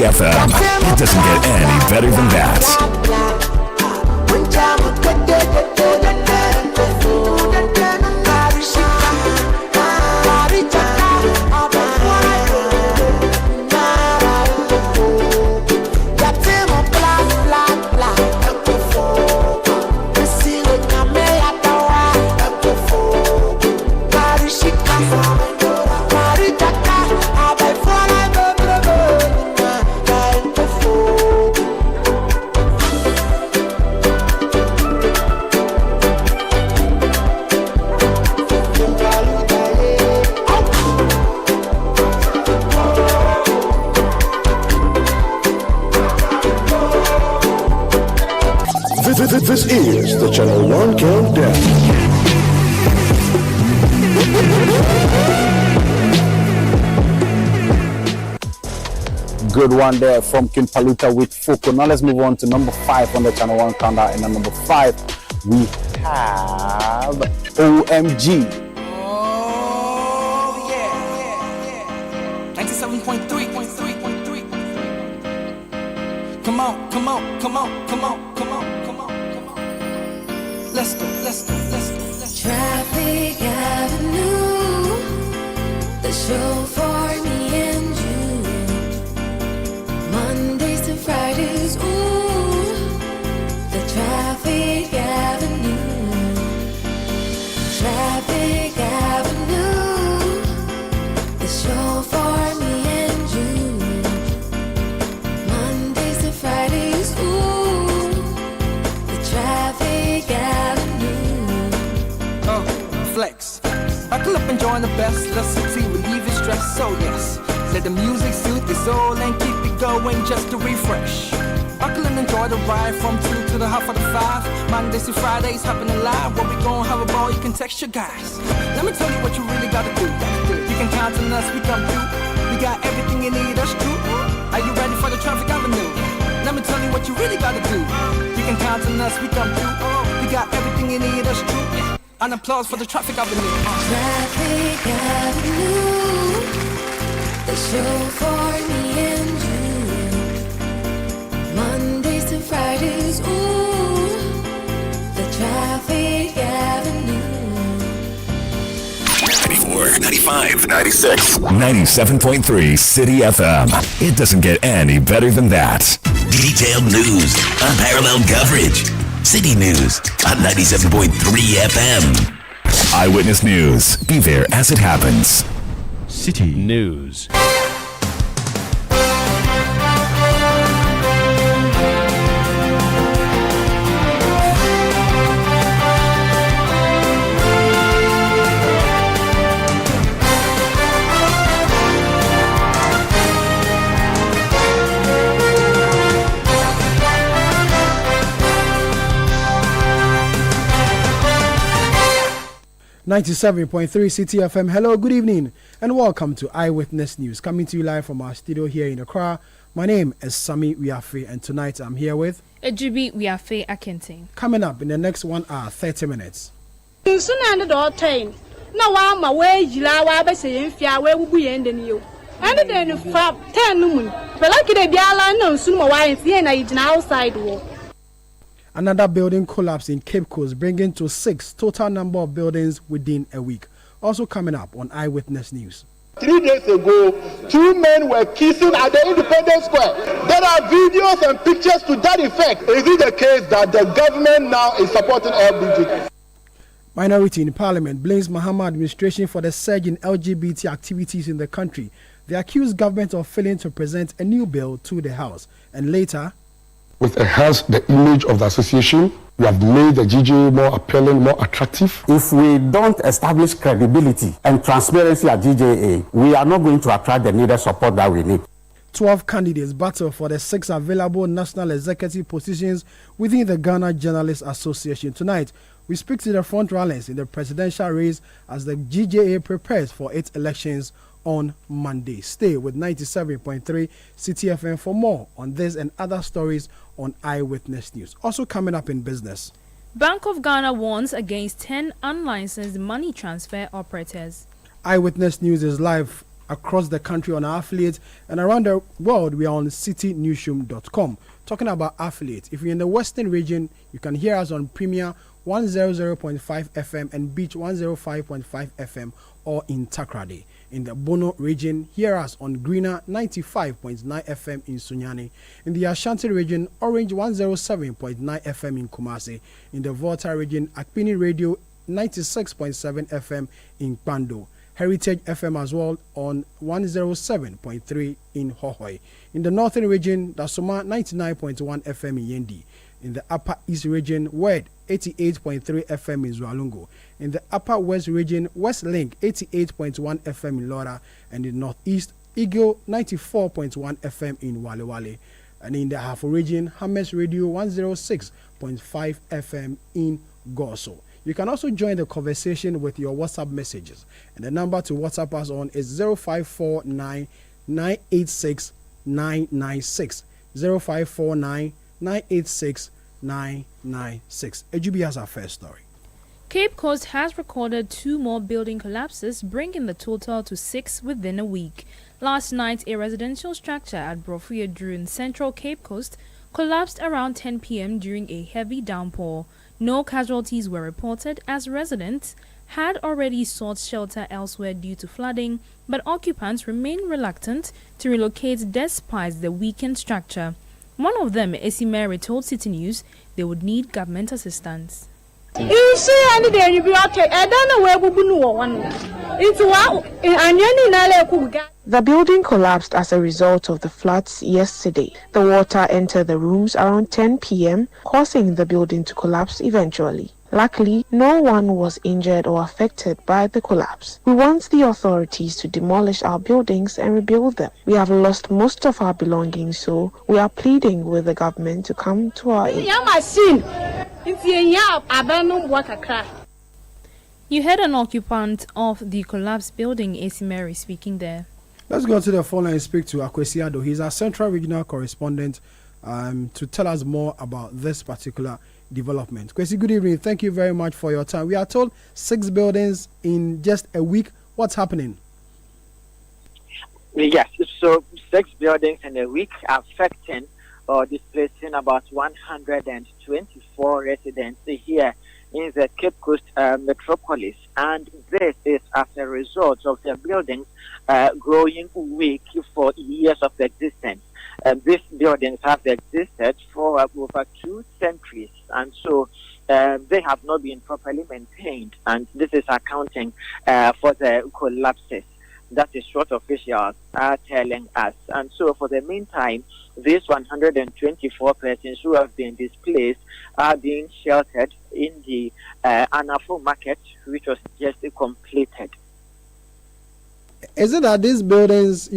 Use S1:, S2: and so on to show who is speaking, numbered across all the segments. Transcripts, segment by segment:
S1: FM. It doesn't get any better than that.
S2: This is the Channel 1 Countdown.
S3: Good one there from King Paluta with Foko. Now let's move on to number 5 on the Channel 1 Countdown. And at number 5, we have OMG.
S4: Oh, yeah. 97.3. Come on. Let's go.
S5: Traffic Avenue, the show for me and you. Mondays to Fridays, ooh, the Traffic Avenue. Traffic Avenue, the show for me and you. Mondays to Fridays, ooh, the Traffic Avenue.
S4: Flex. Buckle up and join the best. Let's succeed, relieve your stress. So yes, let the music soothe your soul and keep it going just to refresh. Buckle and enjoy the ride from 2 to the half of the 5. Mondays to Fridays, happening live. Where we gon' have a ball, you can text your guys. Let me tell you what you really gotta do. You can count on us, we come through. We got everything you need, that's true. Are you ready for the Traffic Avenue? Let me tell you what you really gotta do. You can count on us, we come through. We got everything you need, that's true. An applause for the Traffic Avenue.
S5: Traffic Avenue, the show for me and you. Mondays to Fridays, ooh, the Traffic Avenue.
S1: 94, 95, 96, 97.3 Citi FM. It doesn't get any better than that.
S6: Detailed news, unparalleled coverage. Citi News on 97.3 FM.
S1: Eyewitness News. Be there as it happens.
S7: Citi News.
S8: 97.3 Citi FM. Hello, good evening, and welcome to Eyewitness News, coming to you live from our studio here in Accra. My name is Sami Wiafe, and tonight I'm here with
S9: Ejubi Wiafe Akinting.
S8: Coming up in the next 1 hour, 30 minutes. Another building collapse in Cape Coast, bringing to 6 total number of buildings within a week. Also coming up on Eyewitness News.
S10: 3 days ago, 2 men were kissing at the Independence Square. There are videos and pictures to that effect. Is it the case that the government now is supporting LGBT?
S8: Minority in Parliament blames Mahama administration for the surge in LGBT activities in the country. They accuse government of failing to present a new bill to the House. And later,
S2: With enhanced the image of the association, we have made the GJA more appealing, more attractive.
S11: If we don't establish credibility and transparency at GJA, we are not going to attract the needed support that we need.
S8: 12 candidates battle for the 6 available national executive positions within the Ghana Journalists Association. Tonight, we speak to the front runners in the presidential race as the GJA prepares for its elections on Monday. Stay with 97.3 Citi FM for more on this and other stories on Eyewitness News. Also coming up in business.
S9: Bank of Ghana warns against 10 unlicensed money transfer operators.
S8: Eyewitness News is live across the country on our affiliates, and around the world we are on citynewsroom.com. Talking about affiliates, if you're in the western region, you can hear us on Premier 100.5 FM and Beach 105.5 FM, or in Takrady. In the Bono region, hear us on Greener 95.9 FM in Sunyani. In the Ashanti region, Orange 107.9 FM in Kumasi. In the Volta region, Akpini Radio 96.7 FM in Pando. Heritage FM as well on 107.3 in Hohoi. In the northern region, Dasoma 99.1 FM in Yendi. In the upper east region, Word 88.3 FM in Zualungo. In the upper west region, Westlink 88.1 FM in Lora. And in the northeast, Eagle 94.1 FM in Walewale. And in the Hafo region, Hames Radio 106.5 FM in Goso. You can also join the conversation with your WhatsApp messages. And the number to WhatsApp us on is 0549 986 996. 0549 986 996. Ejubi has our first story.
S9: Cape Coast has recorded 2 more building collapses, bringing the total to 6 within a week. Last night, a residential structure at Brofriadru in central Cape Coast collapsed around 10 p.m. during a heavy downpour. No casualties were reported as residents had already sought shelter elsewhere due to flooding, but occupants remain reluctant to relocate despite the weakened structure. One of them, Esimeri, told Citi News they would need government assistance.
S12: The building collapsed as a result of the floods yesterday. The water entered the rooms around 10 p.m., causing the building to collapse eventually. Luckily, no one was injured or affected by the collapse. We want the authorities to demolish our buildings and rebuild them. We have lost most of our belongings, so we are pleading with the government to come to our aid.
S9: You heard an occupant of the collapsed building, Esimeri, speaking there.
S8: Let's go to the phone and speak to Akwesiado. He's our Central Regional Correspondent to tell us more about this particular development. Kwesi, good evening. Thank you very much for your time. We are told 6 buildings in just a week. What's happening?
S13: Yes, so 6 buildings in a week affecting or displacing about 124 residents here in the Cape Coast metropolis. And this is as a result of the buildings growing weak for years of existence. These buildings have existed for over 2 centuries, and so they have not been properly maintained, and this is accounting for the collapses. That is what officials are telling us. And so for the meantime, these 124 persons who have been displaced are being sheltered in the Anafo market, which was just completed.
S8: Is it that these buildings,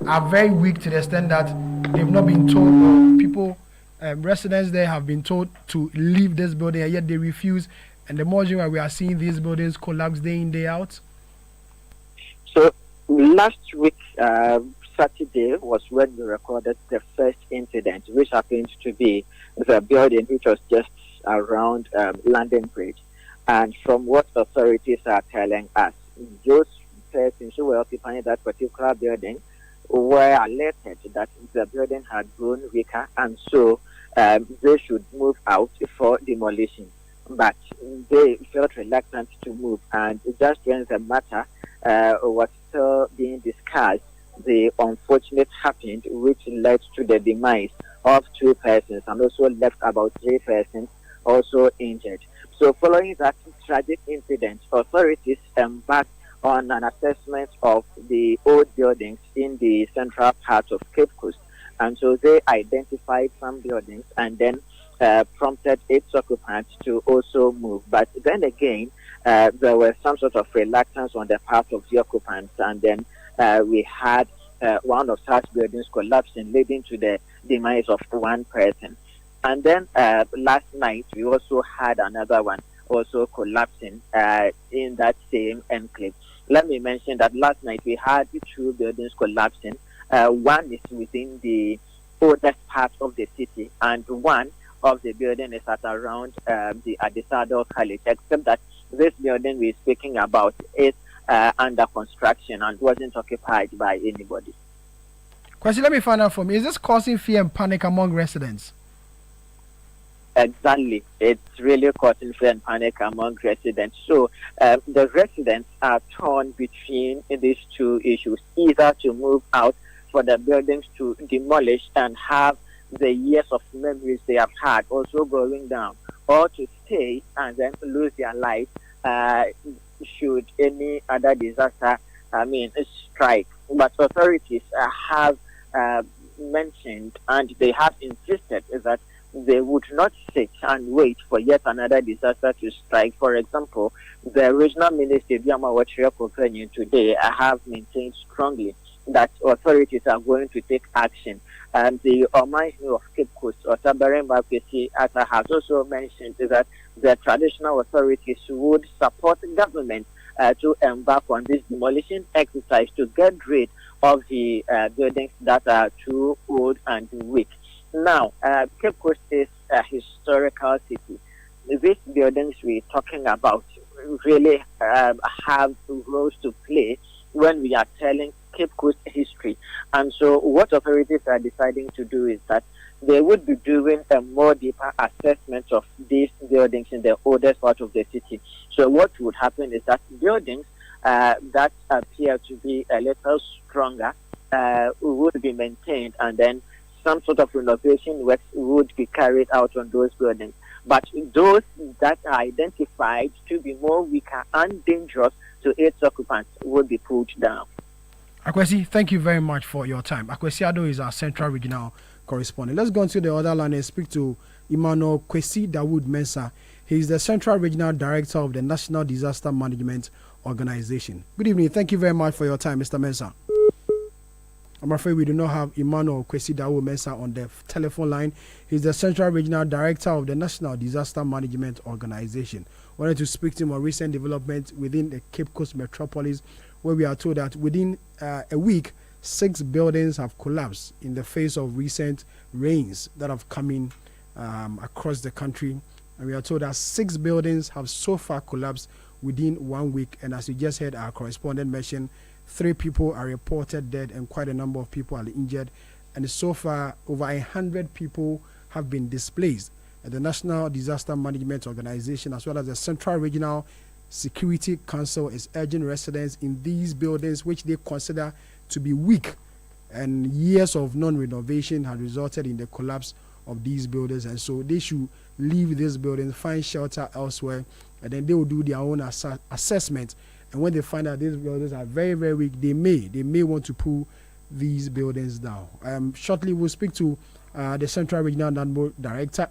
S8: are very weak to the extent that they've not been told, or people, residents there have been told to leave this building, and yet they refuse? And the more why we are seeing these buildings collapse day in, day out?
S13: So last week, Saturday, was when we recorded the first incident, which happened to be the building which was just around London Bridge. And from what authorities are telling us, those persons who were occupying that particular building were alerted that the building had grown weaker, and so they should move out for demolition. But they felt reluctant to move, and just when the matter was still being discussed, the unfortunate happened, which led to the demise of 2 persons and also left about 3 persons also injured. So following that tragic incident, authorities embarked on an assessment of the old buildings in the central part of Cape Coast. And so they identified some buildings and then prompted its occupants to also move. But then again, there was some sort of reluctance on the part of the occupants, and then we had one of such buildings collapsing, leading to the demise of 1 person. And then last night, we also had another one also collapsing in that same enclave. Let me mention that last night we had 2 buildings collapsing. One is within the oldest part of the city, and one of the building is at around the Adisado College, except that this building we're speaking about is under construction and wasn't occupied by anybody.
S8: Question, let me find out from you. Is this causing fear and panic among residents?
S13: Exactly. It's really causing fear and panic among residents. So the residents are torn between these two issues, either to move out for the buildings to demolish and have the years of memories they have had also going down, or to stay and then lose their life should any other disaster, strike. But authorities have mentioned and they have insisted that they would not sit and wait for yet another disaster to strike. For example, the regional minister, today, have maintained strongly that authorities are going to take action. And the Almighty of Cape Coast, Otabaremba Kwesi Atta, has also mentioned that the traditional authorities would support government to embark on this demolition exercise to get rid of the buildings that are too old and weak. Now, Cape Coast is a historical city. These buildings we're talking about really have roles to play when we are telling Cape Coast history. And so what authorities are deciding to do is that they would be doing a more deeper assessment of these buildings in the oldest part of the city. So what would happen is that buildings that appear to be a little stronger would be maintained, and then some sort of renovation works would be carried out on those buildings. But those that are identified to be more weaker and dangerous to its occupants would be pulled down.
S8: Akwesi, thank you very much for your time. Akwesi Ado is our Central Regional Correspondent. Let's go into the other line and speak to Emmanuel Kwesi Dawood Mensah. He is the Central Regional Director of the National Disaster Management Organization. Good evening. Thank you very much for your time, Mr. Mensah. I'm afraid we do not have Emmanuel Kwesi Dawood Mensah on the telephone line. He's the Central Regional Director of the National Disaster Management Organization. Wanted to speak to him on recent developments within the Cape Coast metropolis, where we are told that within a week, 6 buildings have collapsed in the face of recent rains that have come in across the country. And we are told that 6 buildings have so far collapsed within 1 week. And as you just heard our correspondent mention, 3 people are reported dead and quite a number of people are injured. And so far, over 100 people have been displaced. And the National Disaster Management Organization, as well as the Central Regional Security Council, is urging residents in these buildings, which they consider to be weak, and years of non-renovation have resulted in the collapse of these buildings. And so they should leave these buildings, find shelter elsewhere, and then they will do their own assessment. And when they find out these buildings are very, very weak, they may want to pull these buildings down. Shortly, we'll speak to the Central Regional NADMO Director,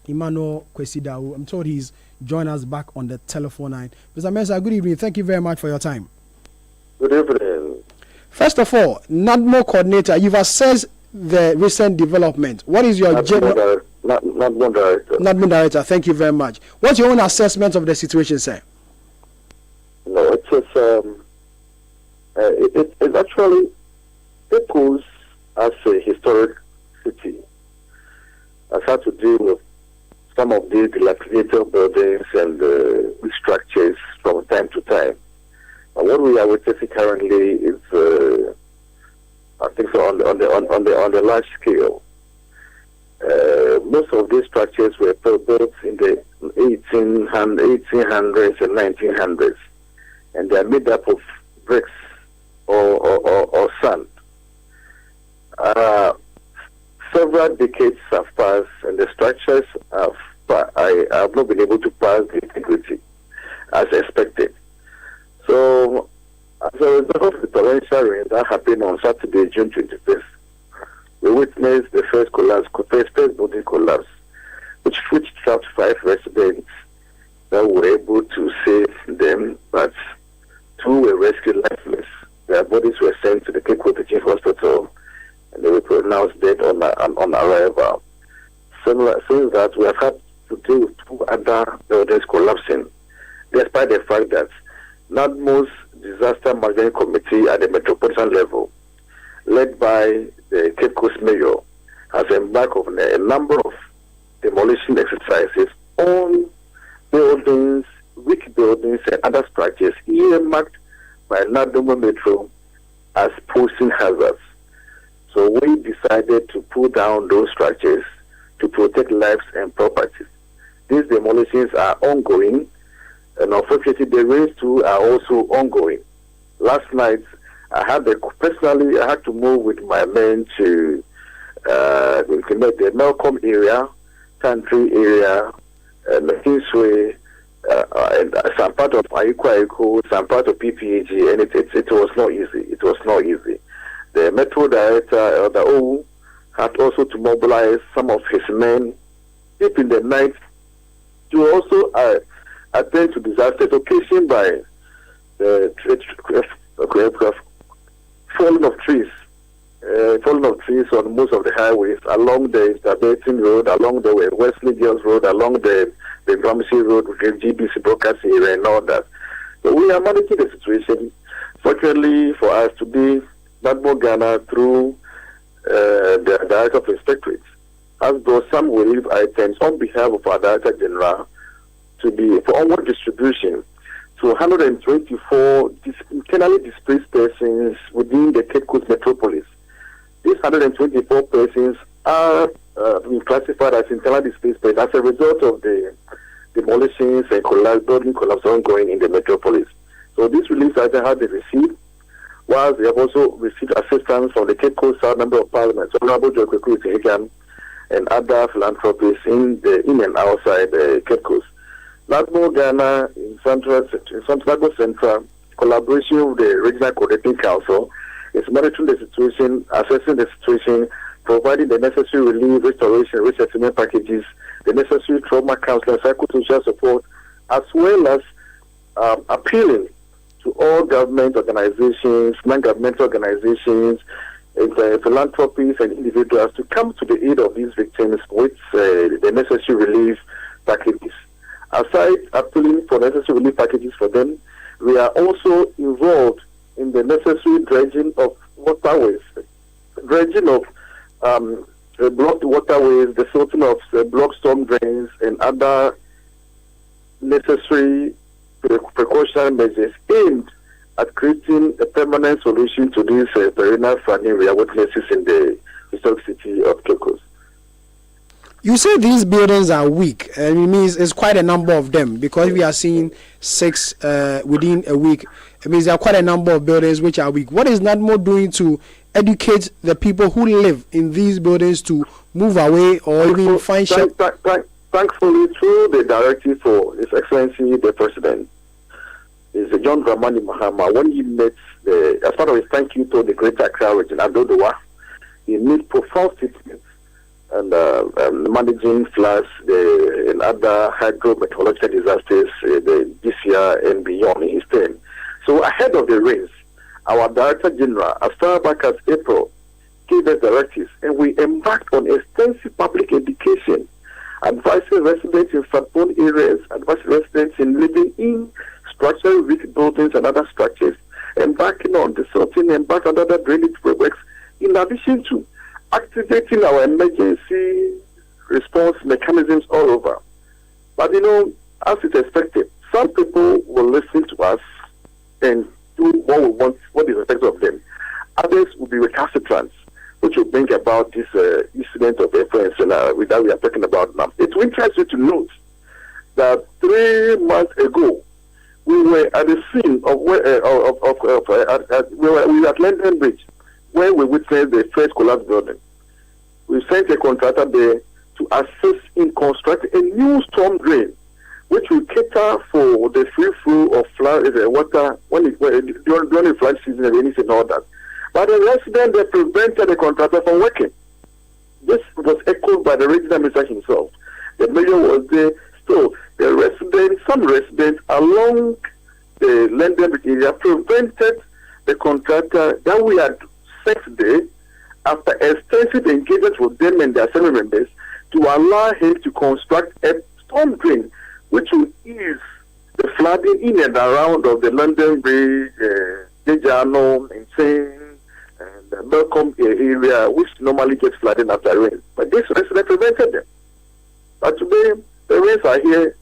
S8: Emmanuel Kwesi Dawood. I'm told he's joined us back on the telephone line. Mr. Mensah, good evening. Thank you very much for your time.
S14: Good evening.
S8: First of all, NADMO coordinator, you've assessed the recent development. What is your general...
S14: NADMO director.
S8: NADMO director, thank you very much. What's your own assessment of the situation, sir?
S14: No, it's just, it's actually, Cape Coast as a historic city has had to deal with some of the dilapidated buildings and structures from time to time. And what we are witnessing currently is, I think, so on the large scale. Most of these structures were built in the 1800s and 1900s, and they are made up of bricks or sand. Several decades have passed, and the structures have not been able to pass the integrity as expected. So, as a result of the torrential rain that happened on Saturday, June 25th, we witnessed the first building collapse, which trapped 5 residents that were able to save them, but 2 were rescued lifeless. Their bodies were sent to the Cape Coast Teaching Hospital, and they were pronounced dead on arrival. Similar since that, we have had to deal with 2 other buildings collapsing, despite the fact that NADMO's Disaster Management Committee at the metropolitan level, led by the Cape Coast Mayor, has embarked on a number of demolition exercises on buildings weak buildings and other structures earmarked by Nadomo Metro as posing hazards. So we decided to pull down those structures to protect lives and properties. These demolitions are ongoing, and unfortunately the rains too are also ongoing. Last night, I had to move with my men to the Malcolm area, Country area, and the Kingsway, and some part of Ayiko, some part of PPAG, and it was not easy. It was not easy. The Metro Director, the O, had also to mobilize some of his men deep in the night to also attend to disasters occasioned by the falling of trees on most of the highways, along the Interbasin Road, along the Wesley Girls Road, along the Gramsci Road, the GBC Broadcast area, and all that. So we are managing the situation. Fortunately for us today, Nadmo Ghana, through the Director of Inspectorate, has brought some relief items on behalf of our Director General to be for onward distribution to 124 internally displaced persons within the Cape Coast metropolis. These 124 persons are being classified as internally displaced persons as a result of the demolitions and building collapse ongoing in the metropolis. So these relief items have been received, whilst they have also received assistance from the Cape Coast South Member of Parliament, Honorable Joe Higan, and other philanthropists in and outside the Cape Coast. Nadmo Ghana in Central collaboration with the Regional Coordinating Council is monitoring the situation, assessing the situation, providing the necessary relief, restoration, resettlement packages, the necessary trauma counseling, psychosocial support, as well as appealing to all government organizations, non-governmental organizations, philanthropists and individuals to come to the aid of these victims with the necessary relief packages. Aside appealing for necessary relief packages for them, we are also involved in the necessary dredging of waterways, blocked waterways, the sorting of blocked storm drains, and other necessary precautionary measures aimed at creating a permanent solution to these perennial flooding we are witnessing in the historic city of Cape Coast.
S8: You say these buildings are weak, and it means it's quite a number of them, because we are seeing 6 within a week. It means there are quite a number of buildings which are weak. What is NADMO doing to educate the people who live in these buildings to move away or even find shelter?
S14: Thankfully, through the directive for His Excellency the President, is John Dramani Mahama, when he met as part of his thank you to the Greater Accra region, Adodowa, he made profound statements and managing floods and other hydrometeorological disasters this year and beyond in his term. So ahead of the rains, our Director General, as far back as April, gave us directives, and we embarked on extensive public education, advising residents in flood-prone areas, advising residents in living in structurally weak buildings and other structures, embarking on the sorting, embarking on other drainage works, in addition to activating our emergency response mechanisms all over. But as it's expected, some people will listen to us and do what we want, what is expected of them. Others will be recalcitrant, which will bring about this incident of influence that we are talking about now. It will interest you to note that 3 months ago, we were at the scene of we were at London Bridge, where we witnessed the first collapse building. We sent a contractor there to assist in constructing a new storm drain, which will cater for the free flow of water during the flood season and all that. But the residents, they prevented the contractor from working. This was echoed by the regional minister himself. The mayor was there. So some residents along the London Bridge area prevented the contractor that we had sent there, after extensive engagement with them and their assembly members, to allow him to construct a storm drain which will ease the flooding in and around of the London Bridge, Dejano, Insane, and the Malcolm area, which normally gets flooded after rain. But this resident prevented them. But today, the rains are here,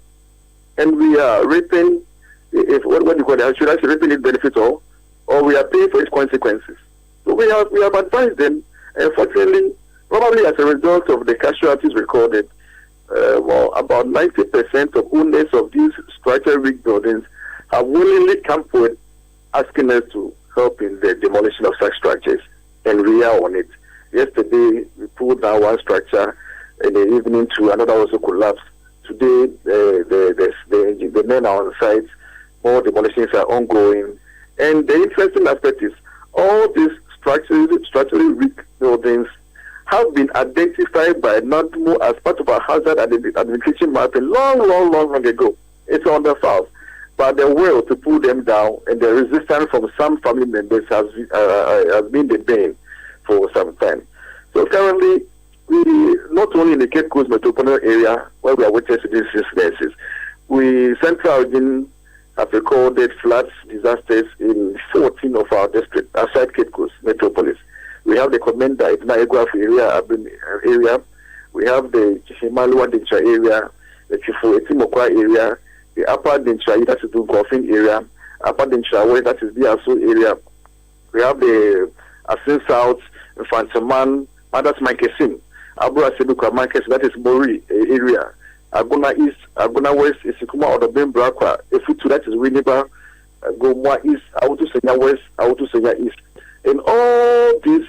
S14: and we are reaping, if what do you call it? Should I say reaping its benefits or we are paying for its consequences? So we have advised them. Unfortunately, probably as a result of the casualties recorded, about 90% of owners of these structurally weak buildings have willingly come forward asking us to help in the demolition of such structures, and we are on it. Yesterday, we pulled down one structure. In the evening, to another also collapsed. Today, the men are on site. More demolitions are ongoing. And the interesting aspect is all these structurally weak buildings have been identified by NADMO as part of our hazard identification mapping long ago. It's on the file. But the will to pull them down and the resistance from some family members has been the bane for some time. So currently, we not only in the Cape Coast metropolitan area where we are witnessing these incidences, we central region have recorded floods, disasters in 14 of our districts outside Cape Coast metropolis. We have the Commander in Naegwaf area, we have the Himalaya Dincha area, the Chifu Etimokwa area, the Upper Dincha, that is the Golfing area, Upper Dincha, that is the Aso area. We have the Asin South, Fantaman, Madas Mankesim, Abura Seduka Markets, that is Mori area. Aguna East, Aguna West, Isikuma or the Bembrakwa, Efutu, that is Winneba, Gomwa East, Auto Senya West, Auto Senya East. In all these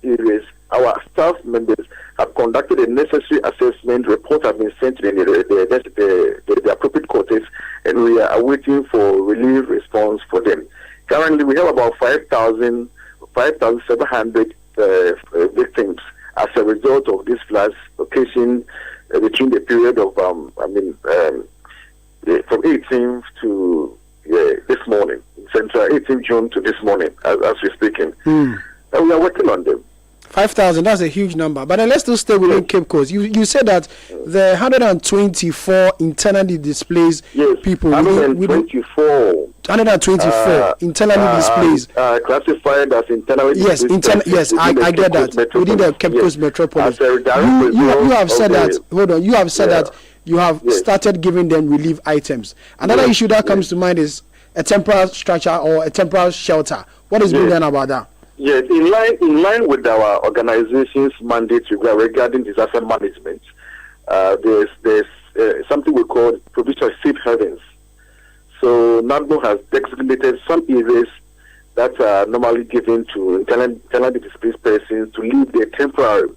S14: areas, our staff members have conducted a necessary assessment. Reports have been sent to the appropriate quarters, and we are awaiting for relief response for them. Currently, we have about 5,700 victims as a result of these floods occasioned between the period of from 18th to this morning, Central 18th June to this morning, as we're speaking. And we are working on them.
S8: 5,000, that's a huge number. But then let's still stay within Cape Coast. You said that the 124 internally displaced people.
S14: 124
S8: internally displaced.
S14: Classified as internally displaced.
S8: Yes, I get that. Within the Cape Coast metropolis. You have said that. Hold on. You have said that you have started giving them relief items. Another issue that comes to mind is a temporary structure or a temporary shelter. What is being done about that?
S14: Yes, in line with our organization's mandate regarding disaster management, there's something we call provision of safe havens. So NADMO has designated some areas that are normally given to internally displaced persons to live there temporarily.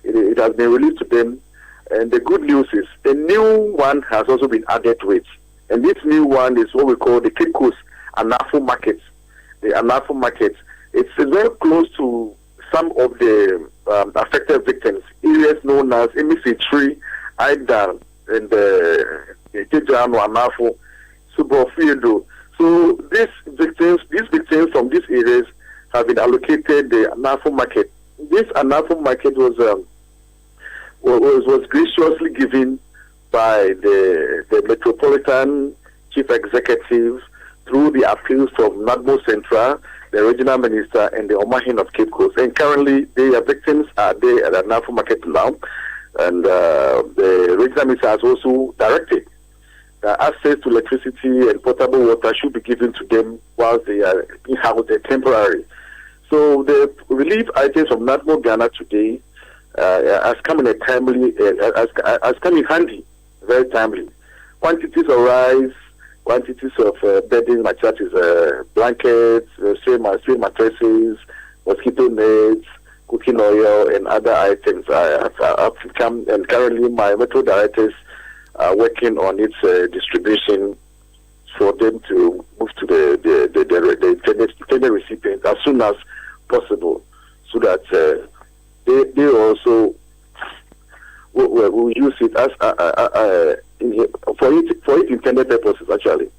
S14: It has been released to them, and the good news is the new one has also been added to it. And this new one is what we call the Cape Coast Anafo Market. The Anafo Market. It's very close to some of the affected victims, areas known as Emisi3, Aidan, and Tijano, Anafo, Subofiedo. So these victims from these areas have been allocated the Anafo Market. This Anafo Market was graciously given by the Metropolitan Chief Executive through the appeals from NADMO Central, the regional minister, and the Omahin of Cape Coast. And currently, their victims are there at the Anafo Market now. And the regional minister has also directed that access to electricity and potable water should be given to them whilst they are in-house temporary. So the relief items from NADMO Ghana today has come in a timely, has come in handy, very timely. Quantities of rice, quantities of bedding, mattresses, blankets, swing mattresses, mosquito nets, cooking oil, and other items have come. And currently, my metro directors are working on its distribution for them to move to the intended recipients as soon as possible, so that they also will use it as for its intended purposes, actually.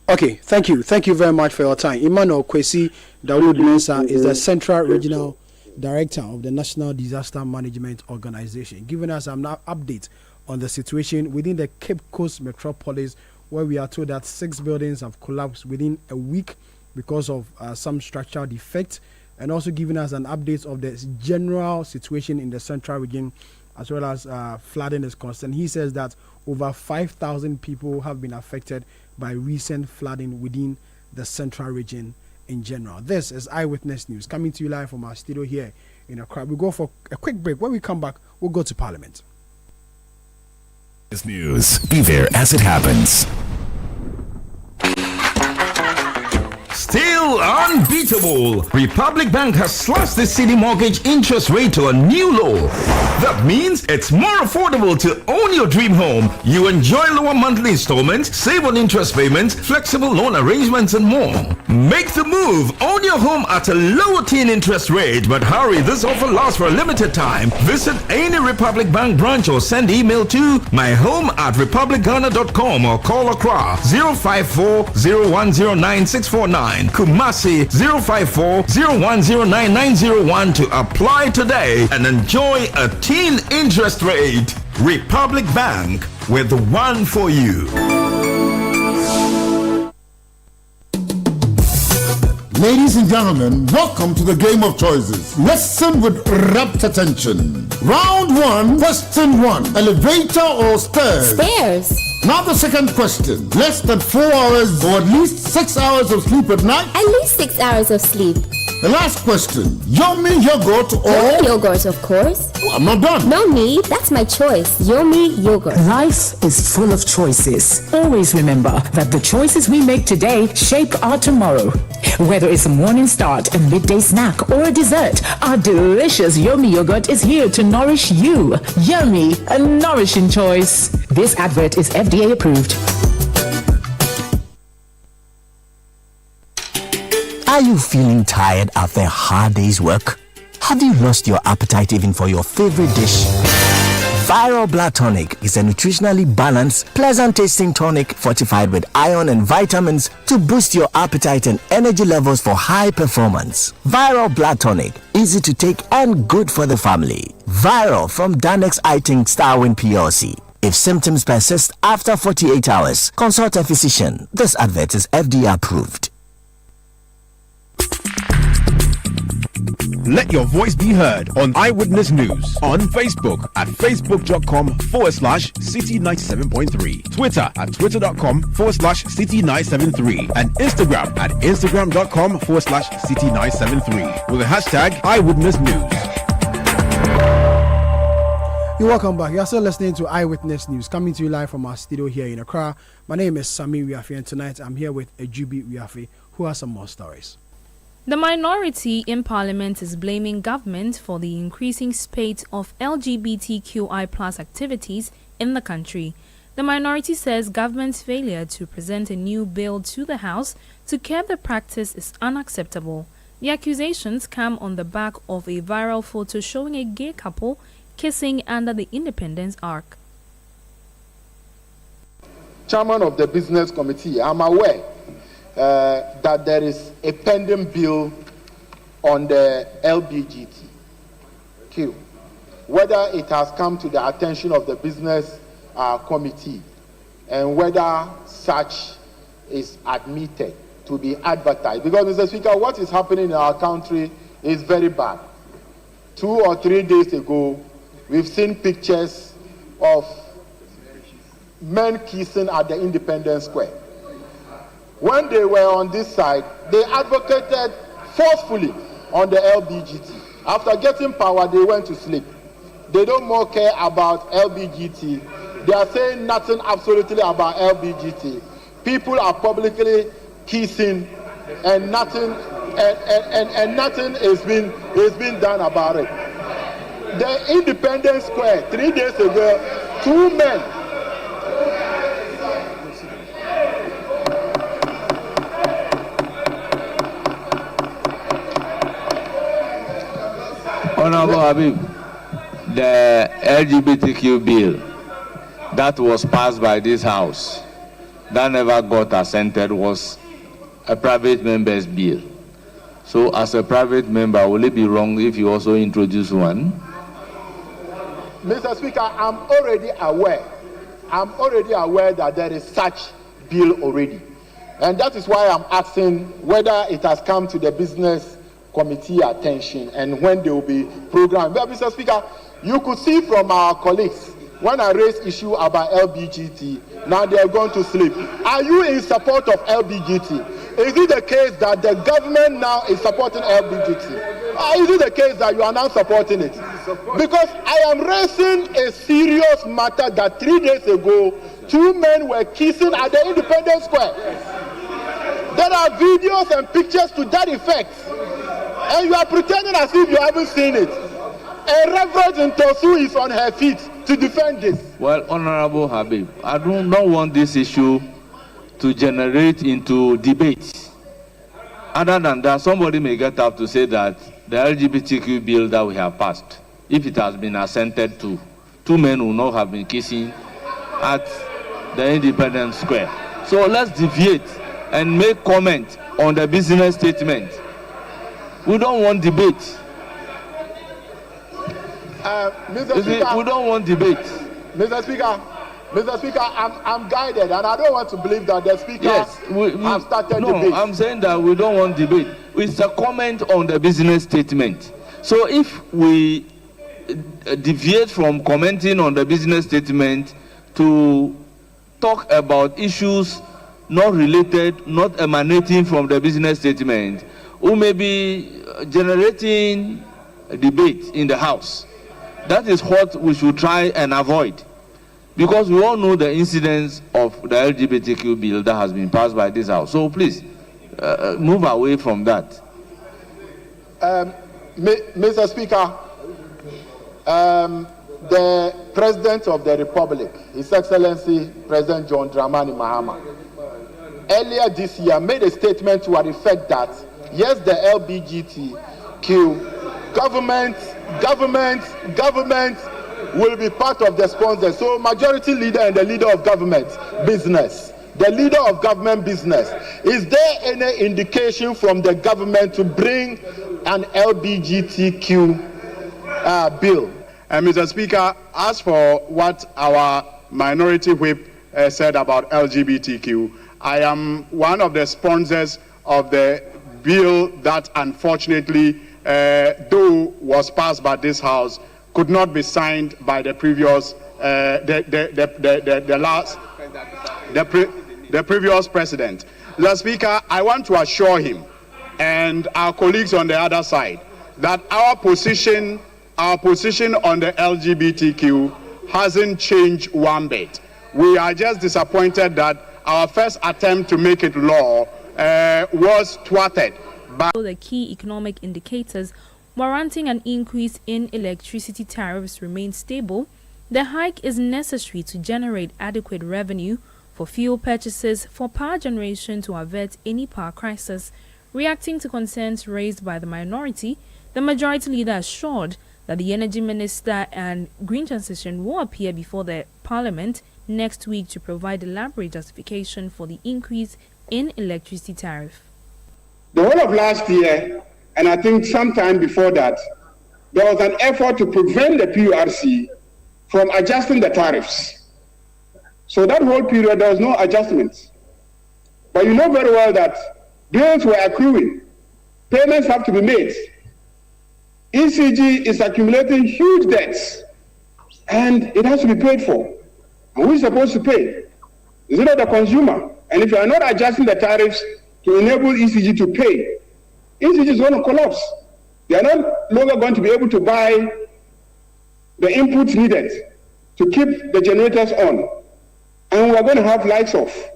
S8: Okay, thank you very much for your time. Emmanuel Kwesi Dawood Mensah is the Central Regional Director of the National Disaster Management Organization, giving us an update on the situation within the Cape Coast metropolis, where we are told that 6 buildings have collapsed within a week because of some structural defect, and also giving us an update of the general situation in the central region, as well as flooding is concerned. He says that over 5,000 people have been affected by recent flooding within the central region in general. This is Eyewitness News coming to you live from our studio here in Accra. We'll go for a quick break. When we come back, we'll go to Parliament.
S1: This news. Be there as it happens.
S15: Still unbeatable. Republic Bank has slashed the Citi mortgage interest rate to a new low. That means it's more affordable to own your dream home. You enjoy lower monthly installments, save on interest payments, flexible loan arrangements, and more. Make the move. Own your home at a lower teen interest rate. But hurry, this offer lasts for a limited time. Visit any Republic Bank branch or send email to myhome@republicghana.com or call Accra 054-0109-649. Kumasi 054-0109-901 to apply today and enjoy a teen interest rate. Republic Bank, with the one for you.
S16: Ladies and gentlemen, welcome to the game of choices. Listen with rapt attention. Round 1, question 1. Elevator or stairs?
S17: Stairs.
S16: Now the second question. Less than 4 hours or at least 6 hours of sleep at night?
S17: At least 6 hours of sleep.
S16: The last question. Yomi yogurt or...
S17: Yomi yogurt, of course.
S16: Oh, I'm not done.
S17: No need. That's my choice. Yomi yogurt.
S18: Life is full of choices. Always remember that the choices we make today shape our tomorrow. Whether it's a morning start, a midday snack, or a dessert, our delicious Yomi yogurt is here to nourish you. Yummy, a nourishing choice. This advert is FDA approved.
S19: Are you feeling tired after a hard day's work? Have you lost your appetite even for your favorite dish? Viral Blood Tonic is a nutritionally balanced, pleasant-tasting tonic fortified with iron and vitamins to boost your appetite and energy levels for high performance. Viral Blood Tonic, easy to take and good for the family. Viral from Danex Iting Starwin PLC. If symptoms persist after 48 hours, consult a physician. This advert is FDA approved.
S7: Let your voice be heard on Eyewitness News on Facebook at facebook.com/Citi97.3, Twitter at twitter.com/Citi973, and Instagram at instagram.com/Citi973 with the hashtag Eyewitness News.
S8: You're welcome back. You're still listening to Eyewitness News, coming to you live from our studio here in Accra. My name is Sami Wiafi, and tonight I'm here with Ejubi Wiafi, who has some more stories.
S9: The minority in Parliament is blaming government for the increasing spate of LGBTQI+ activities in the country. The minority says government's failure to present a new bill to the House to curb the practice is unacceptable. The accusations come on the back of a viral photo showing a gay couple kissing under the Independence Arch.
S10: Chairman of the Business Committee, I'm aware that there is a pending bill on the LGBTQ. Whether it has come to the attention of the Business Committee and whether such is admitted to be advertised. Because, Mr. Speaker, what is happening in our country is very bad. 2 or 3 days ago, we've seen pictures of men kissing at the Independence Square. When they were on this side, they advocated forcefully on the LGBT. After getting power, they went to sleep. They don't more care about LGBT. They are saying nothing absolutely about LGBT. People are publicly kissing, and nothing is being done about it. The Independence Square, 3 days ago, 2 men.
S20: Honorable Habib, the LGBTQ bill that was passed by this House that never got assented was a private member's bill. So as a private member, will it be wrong if you also introduce one?
S10: Mr. Speaker, I'm already aware that there is such bill already. And that is why I'm asking whether it has come to the Business Committee attention and when they will be programmed. But Mr. Speaker, you could see from our colleagues when I raise issue about LBGT, now they are going to sleep. Are you in support of LBGT? Is it the case that the government now is supporting LBGT? Or is it the case that you are now supporting it? Because I am raising a serious matter that 3 days ago, 2 men were kissing at the Independence Square. There are videos and pictures to that effect. And you are pretending as if you haven't seen it. A Reverend Ntosu is on her feet to defend this.
S20: Well, Honorable Habib, I do not want this issue to generate into debate. Other than that, somebody may get up to say that the LGBTQ bill that we have passed, if it has been assented to, 2 men will not have been kissing at the Independence Square. So let's deviate and make comment on the business statement. We don't want debate.
S10: Mr. Speaker,
S20: we don't want debate.
S10: Mr. Speaker, I'm guided, and I don't want to believe that the Speaker has started debate.
S20: No, I'm saying that we don't want debate. It's a comment on the business statement. So if we deviate from commenting on the business statement to talk about issues not related, not emanating from the business statement, we may be generating a debate in the House. That is what we should try and avoid. Because we all know the incidents of the LGBTQ bill that has been passed by this House. So please, move away from that.
S10: Mr. Speaker, the President of the Republic, His Excellency President John Dramani Mahama, earlier this year made a statement to the effect that, yes, the LGBTQ government will be part of the sponsor. So majority leader and the leader of government business. The leader of government business. Is there any indication from the government to bring an LGBTQ bill?
S21: Mr. Speaker, as for what our minority whip said about LGBTQ, I am one of the sponsors of the bill that unfortunately, though was passed by this House, could not be signed by the previous, the previous president. Mr. Speaker, I want to assure him and our colleagues on the other side that our position on the LGBTQ hasn't changed one bit. We are just disappointed that our first attempt to make it law was thwarted by
S9: the key economic indicators warranting an increase in electricity tariffs remain stable. The hike is necessary to generate adequate revenue for fuel purchases for power generation to avert any power crisis. Reacting to concerns raised by the minority, the majority leader assured that the energy minister and green transition will appear before the parliament next week to provide elaborate justification for the increase in electricity tariff.
S22: The whole of last year, and I think sometime before that, there was an effort to prevent the PURC from adjusting the tariffs. So that whole period, there was no adjustments. But you know very well that bills were accruing. Payments have to be made. ECG is accumulating huge debts, and it has to be paid for. And who is supposed to pay? Is it not the consumer? And if you are not adjusting the tariffs to enable ECG to pay, ECG is going to collapse. They are no longer going to be able to buy the inputs needed to keep the generators on. And we are going to have lights off.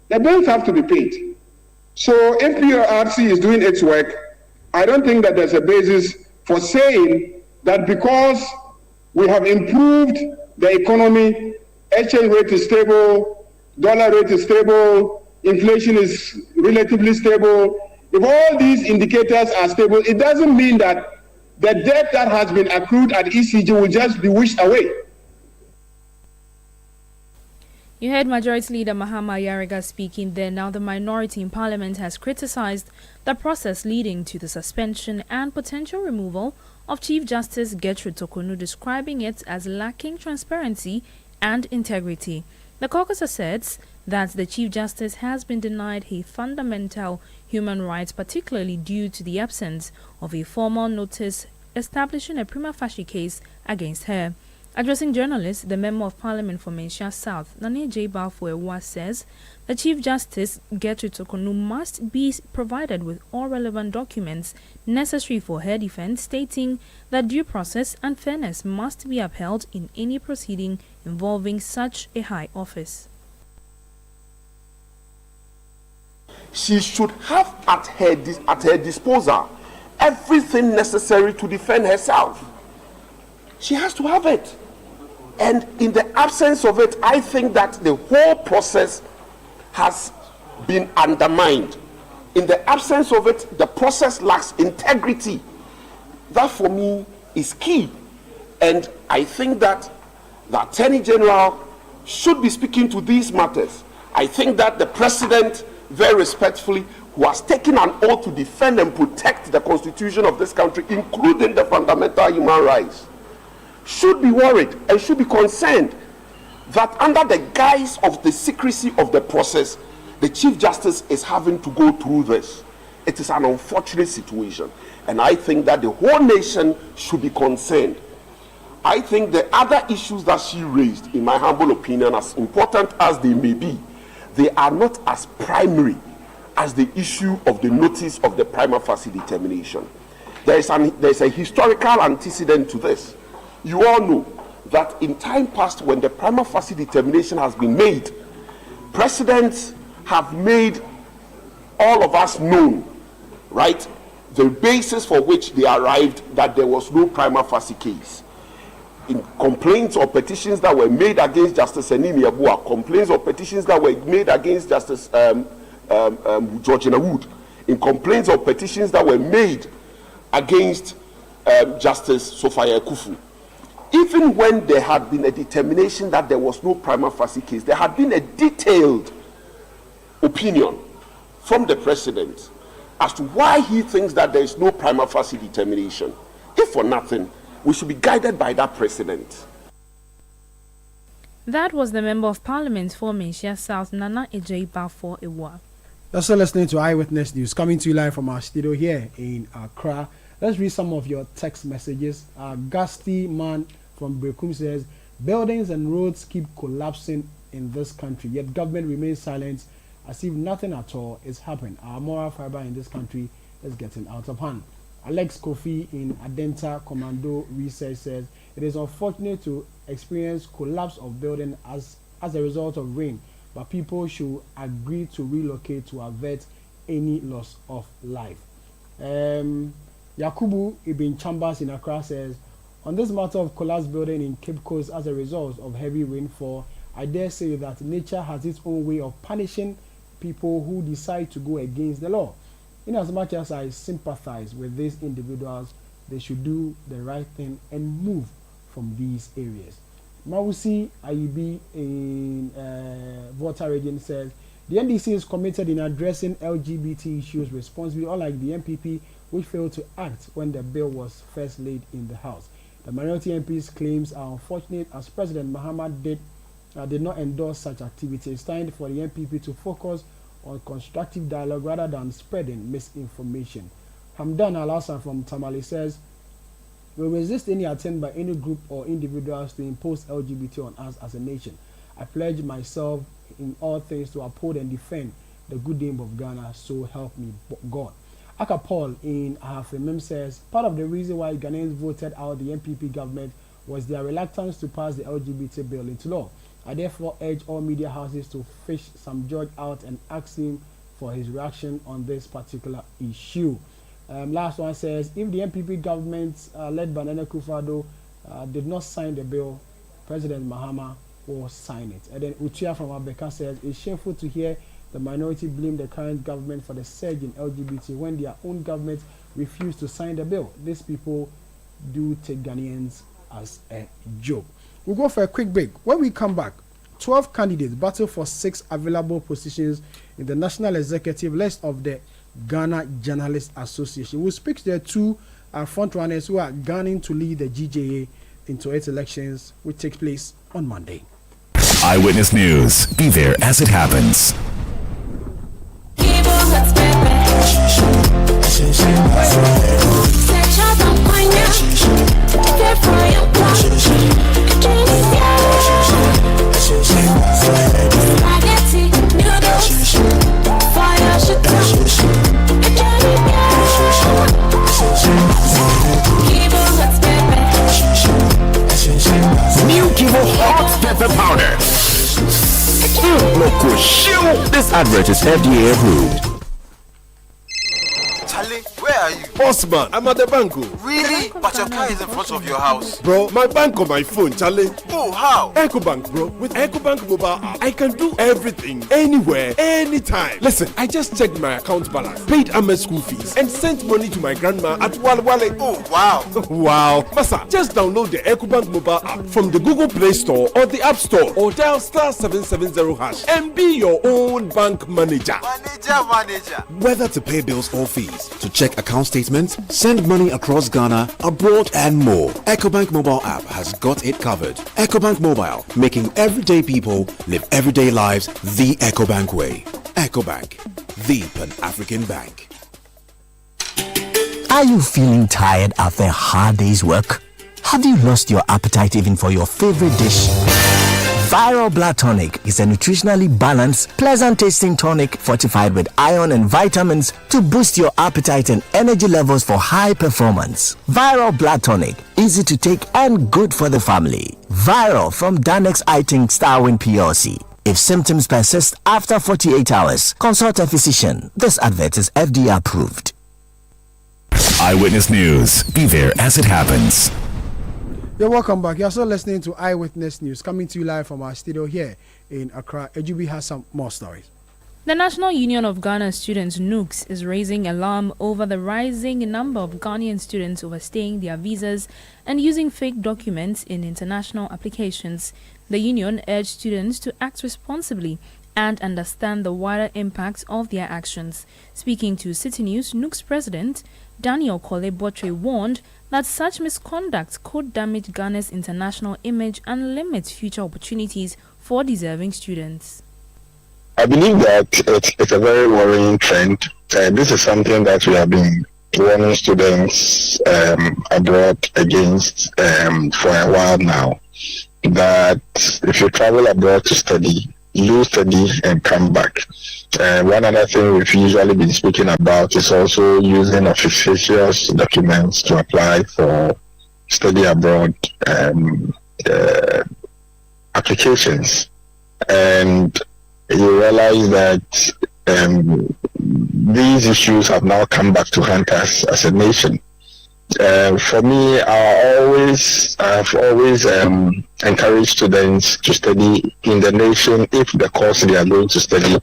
S22: The bills have to be paid. So if PRC is doing its work, I don't think that there's a basis for saying that because we have improved the economy, exchange rate is stable, dollar rate is stable, inflation is relatively stable. If all these indicators are stable, it doesn't mean that the debt that has been accrued at ECG will just be wished away.
S9: You heard Majority Leader Mahama Yariga speaking there. Now the minority in Parliament has criticized the process leading to the suspension and potential removal of Chief Justice Gertrude Tokonu, describing it as lacking transparency and integrity. The caucus asserts that the Chief Justice has been denied his fundamental human rights, particularly due to the absence of a formal notice establishing a prima facie case against her. Addressing journalists, the Member of Parliament for Menchia South, Nane J. Balfour says the Chief Justice Gertrude Tokonu must be provided with all relevant documents necessary for her defense, stating that due process and fairness must be upheld in any proceeding involving such a high office.
S3: She should have at her disposal everything necessary to defend herself. She has to have it. And in the absence of it, I think that the whole process has been undermined. In the absence of it, the process lacks integrity. That for me is key. And I think that the Attorney General should be speaking to these matters. I think that the President, very respectfully, who has taken an oath to defend and protect the Constitution of this country, including the fundamental human rights, should be worried and should be concerned that under the guise of the secrecy of the process, the Chief Justice is having to go through this. It is an unfortunate situation, and I think that the whole nation should be concerned. I think the other issues that she raised, in my humble opinion, as important as they may be, they are not as primary as the issue of the notice of the prima facie determination. There is a historical antecedent to this. You all know that in time past, when the prima facie determination has been made, presidents have made all of us known, right, the basis for which they arrived that there was no prima facie case. In complaints or petitions that were made against Justice Enini Abua, complaints or petitions that were made against Justice Georgina Wood, in complaints or petitions that were made against Justice Sophia Kufu. Even when there had been a determination that there was no prima facie case, there had been a detailed opinion from the President as to why he thinks that there is no prima facie determination. If for nothing, we should be guided by that President.
S9: That was the Member of Parliament for Menchia South, Nana Ejay Balfour Ewa.
S8: You're still listening to Eyewitness News, coming to you live from our studio here in Accra. Let's read some of your text messages. Gusty Man from Brekum says, buildings and roads keep collapsing in this country, yet government remains silent as if nothing at all is happening. Our moral fiber in this country is getting out of hand. Alex Kofi in Adenta Commando Research says, it is unfortunate to experience collapse of building as a result of rain, but people should agree to relocate to avert any loss of life. Yakubu Ibn Chambers in Accra says, on this matter of collapsed building in Cape Coast as a result of heavy rainfall, I dare say that nature has its own way of punishing people who decide to go against the law. In as much as I sympathize with these individuals, they should do the right thing and move from these areas. Mawusi Ayibi in Volta region says, the NDC is committed in addressing LGBT issues responsibly, unlike the MPP, which failed to act when the bill was first laid in the House. The minority MP's claims are unfortunate, as President Mahama did not endorse such activity. It's time for the MPP to focus on constructive dialogue rather than spreading misinformation. Hamdan Alasan from Tamale says, we resist any attempt by any group or individuals to impose LGBT on us as a nation. I pledge myself in all things to uphold and defend the good name of Ghana, so help me God. Aka Paul in Ahafemem says, part of the reason why Ghanaians voted out the MPP government was their reluctance to pass the LGBT bill into law. I therefore urge all media houses to fish Sam George out and ask him for his reaction on this particular issue. Last one says, if the MPP government led by Nana Akufo-Addo did not sign the bill, President Mahama will sign it. And then Uchia from Abeka says, it's shameful to hear the minority blame the current government for the surge in LGBT when their own government refused to sign the bill. These people do take Ghanaians as a joke. We'll go for a quick break. When we come back, 12 candidates battle for 6 available positions in the national executive list of the Ghana Journalists Association. We'll speak to the 2 frontrunners who are gunning to lead the GJA into its elections, which takes place on Monday.
S1: Eyewitness News. Be there as it happens. advert is FDA approved.
S4: Charlie, where are you?
S5: Boss man, I'm at the bank.
S4: Really? But your car is in front of your house.
S5: Bro, my bank on my phone, Charlie.
S4: Oh, how?
S5: EcoBank, bro. With EcoBank mobile app, I can do everything, anywhere, anytime. Listen, I just checked my account balance, paid Ahmed's school fees, and sent money to my grandma at Walwale.
S4: Oh, wow.
S5: Wow. Masa, just download the EcoBank mobile app from the Google Play Store or the App Store, or dial *770# and be your own bank manager.
S4: Manager.
S23: Whether to pay bills or fees, to check account statements, send money across Ghana, abroad, and more, EcoBank mobile app has got it covered. EcoBank Mobile, making everyday people live everyday lives the EcoBank way. EcoBank, the Pan-African Bank.
S19: Are you feeling tired after a hard day's work? Have you lost your appetite even for your favorite dish? Viral Blood Tonic is a nutritionally balanced, pleasant-tasting tonic fortified with iron and vitamins to boost your appetite and energy levels for high performance. Viral Blood Tonic, easy to take and good for the family. Viral from Danex Iting Starwin PLC. If symptoms persist after 48 hours, consult a physician. This advert is FDA approved.
S1: Eyewitness News. Be there as it happens.
S8: You're welcome back. You're also listening to Eyewitness News, coming to you live from our studio here in Accra. Ejubi has some more stories.
S9: The National Union of Ghana Students, NUGS, is raising alarm over the rising number of Ghanaian students overstaying their visas and using fake documents in international applications. The union urged students to act responsibly and understand the wider impact of their actions. Speaking to Citi News, NUGS President Daniel Kole-Botre warned that such misconduct could damage Ghana's international image and limit future opportunities for deserving students.
S24: I believe that it's a very worrying trend. This is something that we have been warning students abroad against for a while now. That if you travel abroad to study, you study and come back. One other thing we've usually been speaking about is also using officious documents to apply for study abroad applications. And you realize that these issues have now come back to haunt us as a nation. For me, I've always encouraged students to study in the nation if the course they are going to study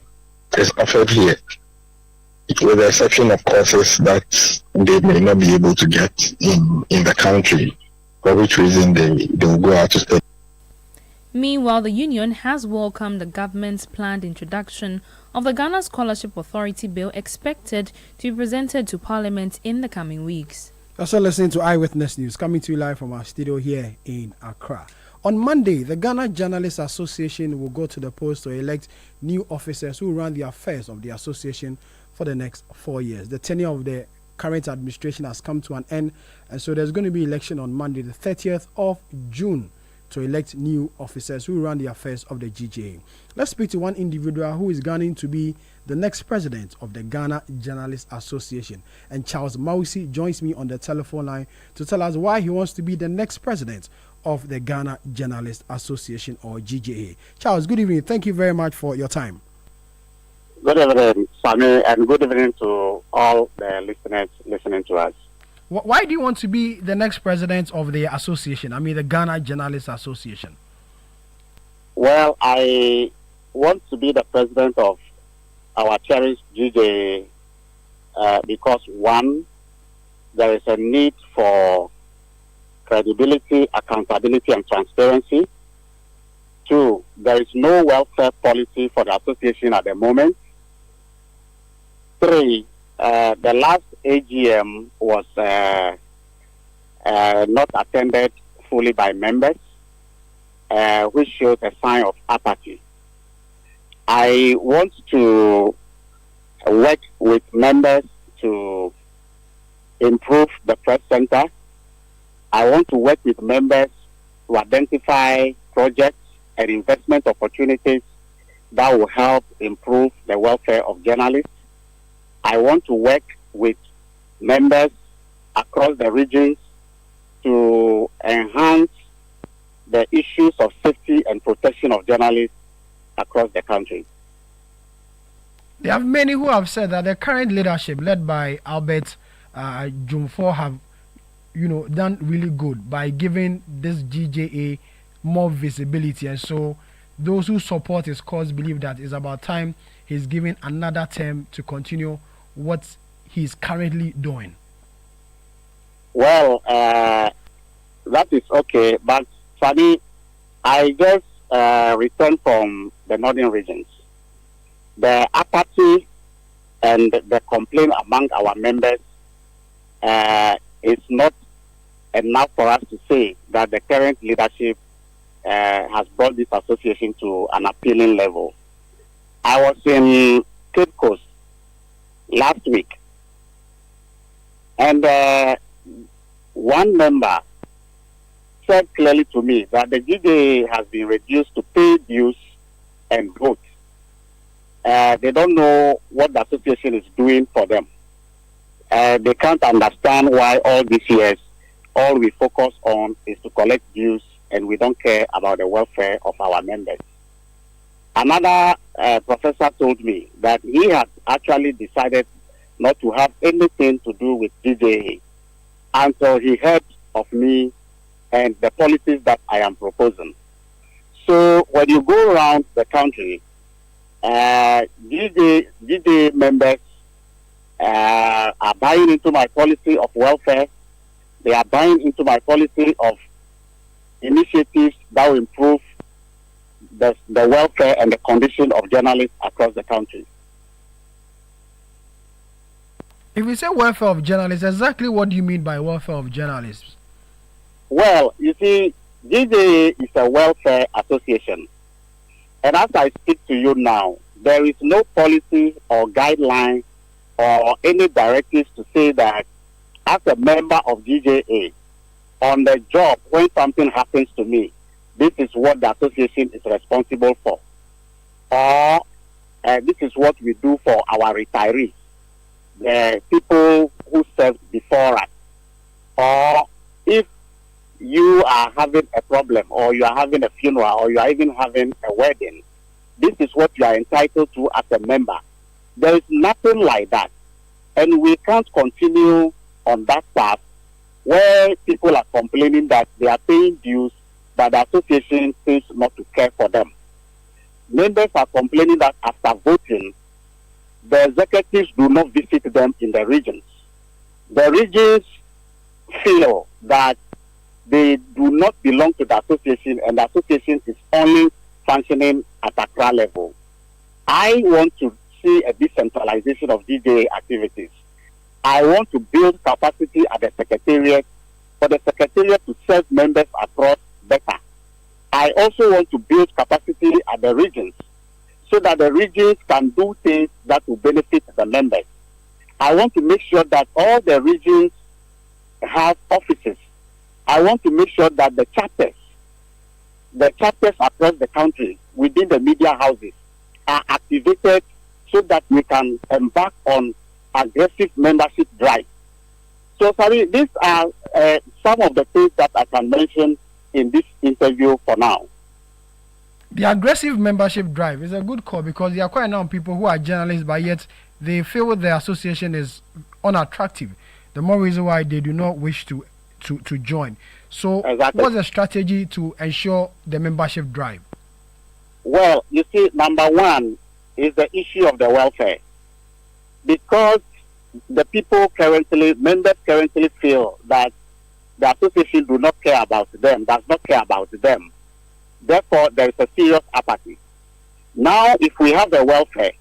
S24: is offered here, with the exception of courses that they may not be able to get in the country, for which reason they will go out to study.
S9: Meanwhile, the union has welcomed the government's planned introduction of the Ghana Scholarship Authority Bill, expected to be presented to Parliament in the coming weeks.
S8: Also listening to Eyewitness News, coming to you live from our studio here in Accra. On Monday, the Ghana Journalists Association will go to the polls to elect new officers who run the affairs of the association for the next 4 years. The tenure of the current administration has come to an end, and so there's going to be election on Monday, the 30th of June, to elect new officers who run the affairs of the GJA. Let's speak to one individual who is gunning to be the next president of the Ghana Journalists Association. And Charles Mausi joins me on the telephone line to tell us why he wants to be the next president of the Ghana Journalists Association, or GJA. Charles, good evening. Thank you very much for your time.
S25: Good evening, Sammy, and good evening to all the listeners listening to us.
S8: Why do you want to be the next president of the association? I mean, the Ghana Journalists Association.
S25: Well, I want to be the president of our cherished GJA because, one, there is a need for credibility, accountability, and transparency. Two, there is no welfare policy for the association at the moment. Three, the last AGM was not attended fully by members, which shows a sign of apathy. I want to work with members to improve the press center. I want to work with members to identify projects and investment opportunities that will help improve the welfare of journalists. I want to work with members across the regions to enhance the issues of safety and protection of journalists across the country.
S8: There are many who have said that the current leadership, led by Albert Jumfo, have done really good by giving this GJA more visibility, and so those who support his cause believe that it's about time he's given another term to continue what he's currently doing.
S25: Well, that is okay, but Fadi, I just returned from the northern regions. The apathy and the complaint among our members is not enough for us to say that the current leadership has brought this association to an appealing level. I was in Cape Coast last week, and one member said clearly to me that the GJA has been reduced to pay dues and vote. They don't know what the association is doing for them. They can't understand why all these years, all we focus on is to collect dues and we don't care about the welfare of our members. Another professor told me that he has actually decided not to have anything to do with GJA until he heard of me and the policies that I am proposing. So when you go around the country, GJA members are buying into my policy of welfare. They are buying into my policy of initiatives that will improve the welfare and the condition of journalists across the country.
S8: If we say welfare of journalists, exactly what do you mean by welfare of journalists?
S25: Well, you see, GJA is a welfare association. And as I speak to you now, there is no policy or guideline or any directives to say that as a member of GJA, on the job, when something happens to me, this is what the association is responsible for. Or this is what we do for our retirees, the people who served before us. Or if you are having a problem, or you are having a funeral, or you are even having a wedding, this is what you are entitled to as a member. There is nothing like that. And we can't continue on that path where people are complaining that they are paying dues, but the association seems not to care for them. Members are complaining that after voting, the executives do not visit them in the regions. The regions feel that they do not belong to the association, and the association is only functioning at Accra level. I want to see a decentralization of GJA activities. I want to build capacity at the secretariat for the secretariat to serve members across better. I also want to build capacity at the regions so that the regions can do things that will benefit the members. I want to make sure that all the regions have offices. I want to make sure that the chapters across the country within the media houses are activated so that we can embark on aggressive membership drive. So, sorry, these are some of the things that I can mention in this interview for now.
S8: The aggressive membership drive is a good call because there are quite a number of people who are journalists, but yet they feel the association is unattractive. The more reason why they do not wish to join. So, exactly. What's the strategy to ensure the membership drive?
S25: Well, you see, number one is the issue of the welfare. Because the members currently feel that the association does not care about them. Therefore, there is a serious apathy. Now, if we have the welfare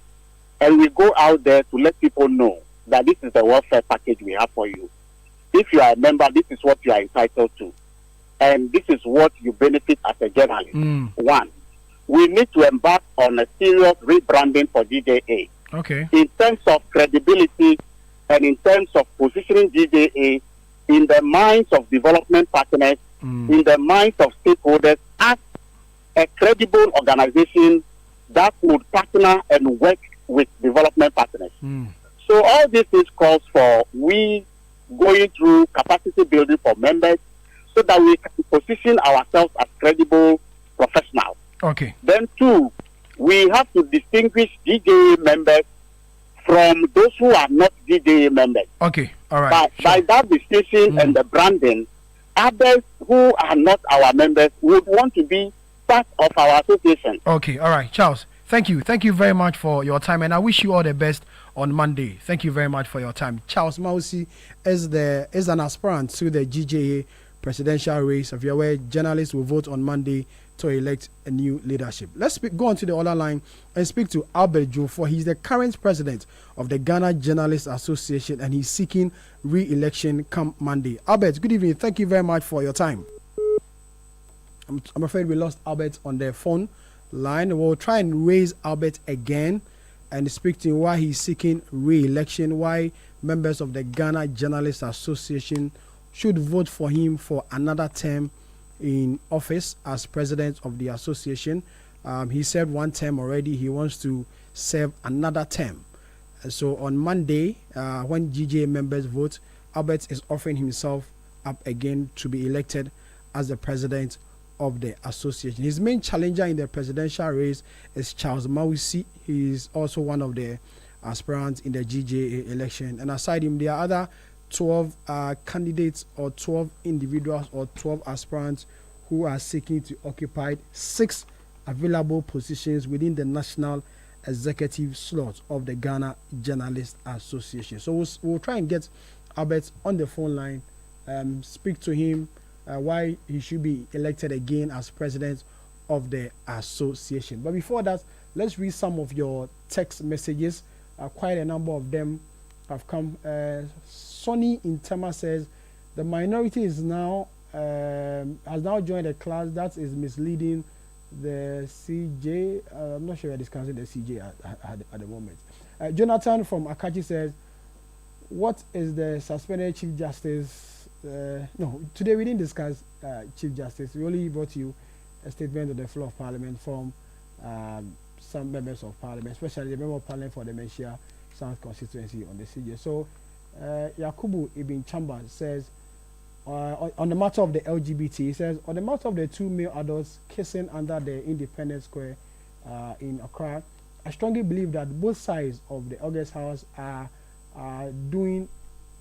S25: and we go out there to let people know that this is the welfare package we have for you, if you are a member, this is what you are entitled to. And this is what you benefit as a journalist. One, we need to embark on a serious rebranding for GJA.
S8: Okay.
S25: In terms of credibility and in terms of positioning GJA in the minds of development partners, in the minds of stakeholders as a credible organization that would partner and work with development partners. So all this is calls for we going through capacity building for members so that we can position ourselves as credible professionals.
S8: Okay.
S25: Then two, we have to distinguish GJA members from those who are not GJA members.
S8: Okay, all right.
S25: By that distinction and the branding, others who are not our members would want to be part of our association.
S8: Okay, all right, Charles. Thank you. Thank you very much for your time, and I wish you all the best on Monday. Thank you very much for your time. Charles Mausi is an aspirant to the GJA presidential race. If you're aware, journalists will vote on Monday to elect a new leadership. Let's go on to the other line and speak to Albert Jofo. He's the current president of the Ghana Journalists Association, and he's seeking re-election come Monday. Albert, good evening. Thank you very much for your time. I'm afraid we lost Albert on the phone line. We'll try and raise Albert again and speak to him why he's seeking re-election, why members of the Ghana Journalists Association should vote for him for another term in office as president of the association. He served one term already. He wants to serve another term. So on Monday, when GJA members vote, Albert is offering himself up again to be elected as the president of the association. His main challenger in the presidential race is Charles Mausi. He is also one of the aspirants in the GJA election. And aside him, there are other 12 candidates or 12 individuals or 12 aspirants who are seeking to occupy 6 available positions within the national executive slot of the Ghana Journalists Association. So we'll try and get Albert on the phone line, speak to him why he should be elected again as president of the association. But before that, let's read some of your text messages. Quite a number of them have come. Sonny in Tema says the minority is now has now joined a class that is misleading the CJ. I'm not sure we're discussing the CJ at the moment. Jonathan from Akachi says, what is the suspended Chief Justice? No, today we didn't discuss Chief Justice. We only brought you a statement on the floor of Parliament from some members of Parliament, especially the member of Parliament for the Dementia South constituency on the CJ. So Yakubu Ibn Chamba says, on the matter of the LGBT, he says, on the matter of the 2 male adults kissing under the Independence Square in Accra, I strongly believe that both sides of the August House are doing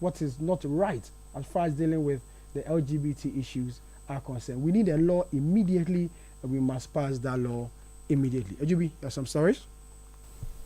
S8: what is not right as far as dealing with the LGBT issues are concerned. We need a law immediately, and we must pass that law immediately. Ajubi, you have some stories?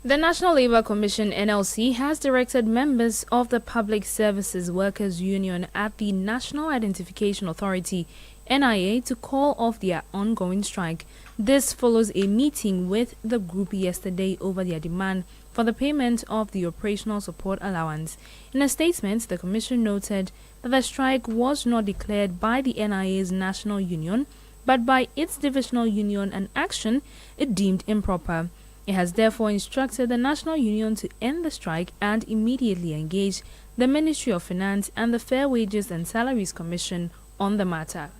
S9: The National Labour Commission (NLC) has directed members of the Public Services Workers Union at the National Identification Authority (NIA) to call off their ongoing strike. This follows a meeting with the group yesterday over their demand for the payment of the operational support allowance. In a statement, the Commission noted that the strike was not declared by the NIA's national union, but by its divisional union, an action it deemed improper. It has therefore instructed the National Union to end the strike and immediately engage the Ministry of Finance and the Fair Wages and Salaries Commission on the matter.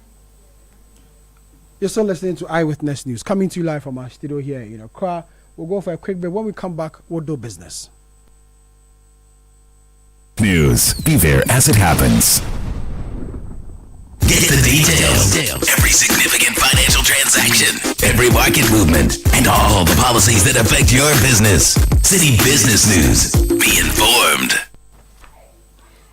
S8: You're still listening to Eyewitness News, coming to you live from our studio here in Accra. We'll go for a quick break. When we come back, we'll do business.
S1: News. Be there as it happens. Get the details. Every significant financial transaction, every market movement, and all the policies that affect your business. Citi Business News. Be informed.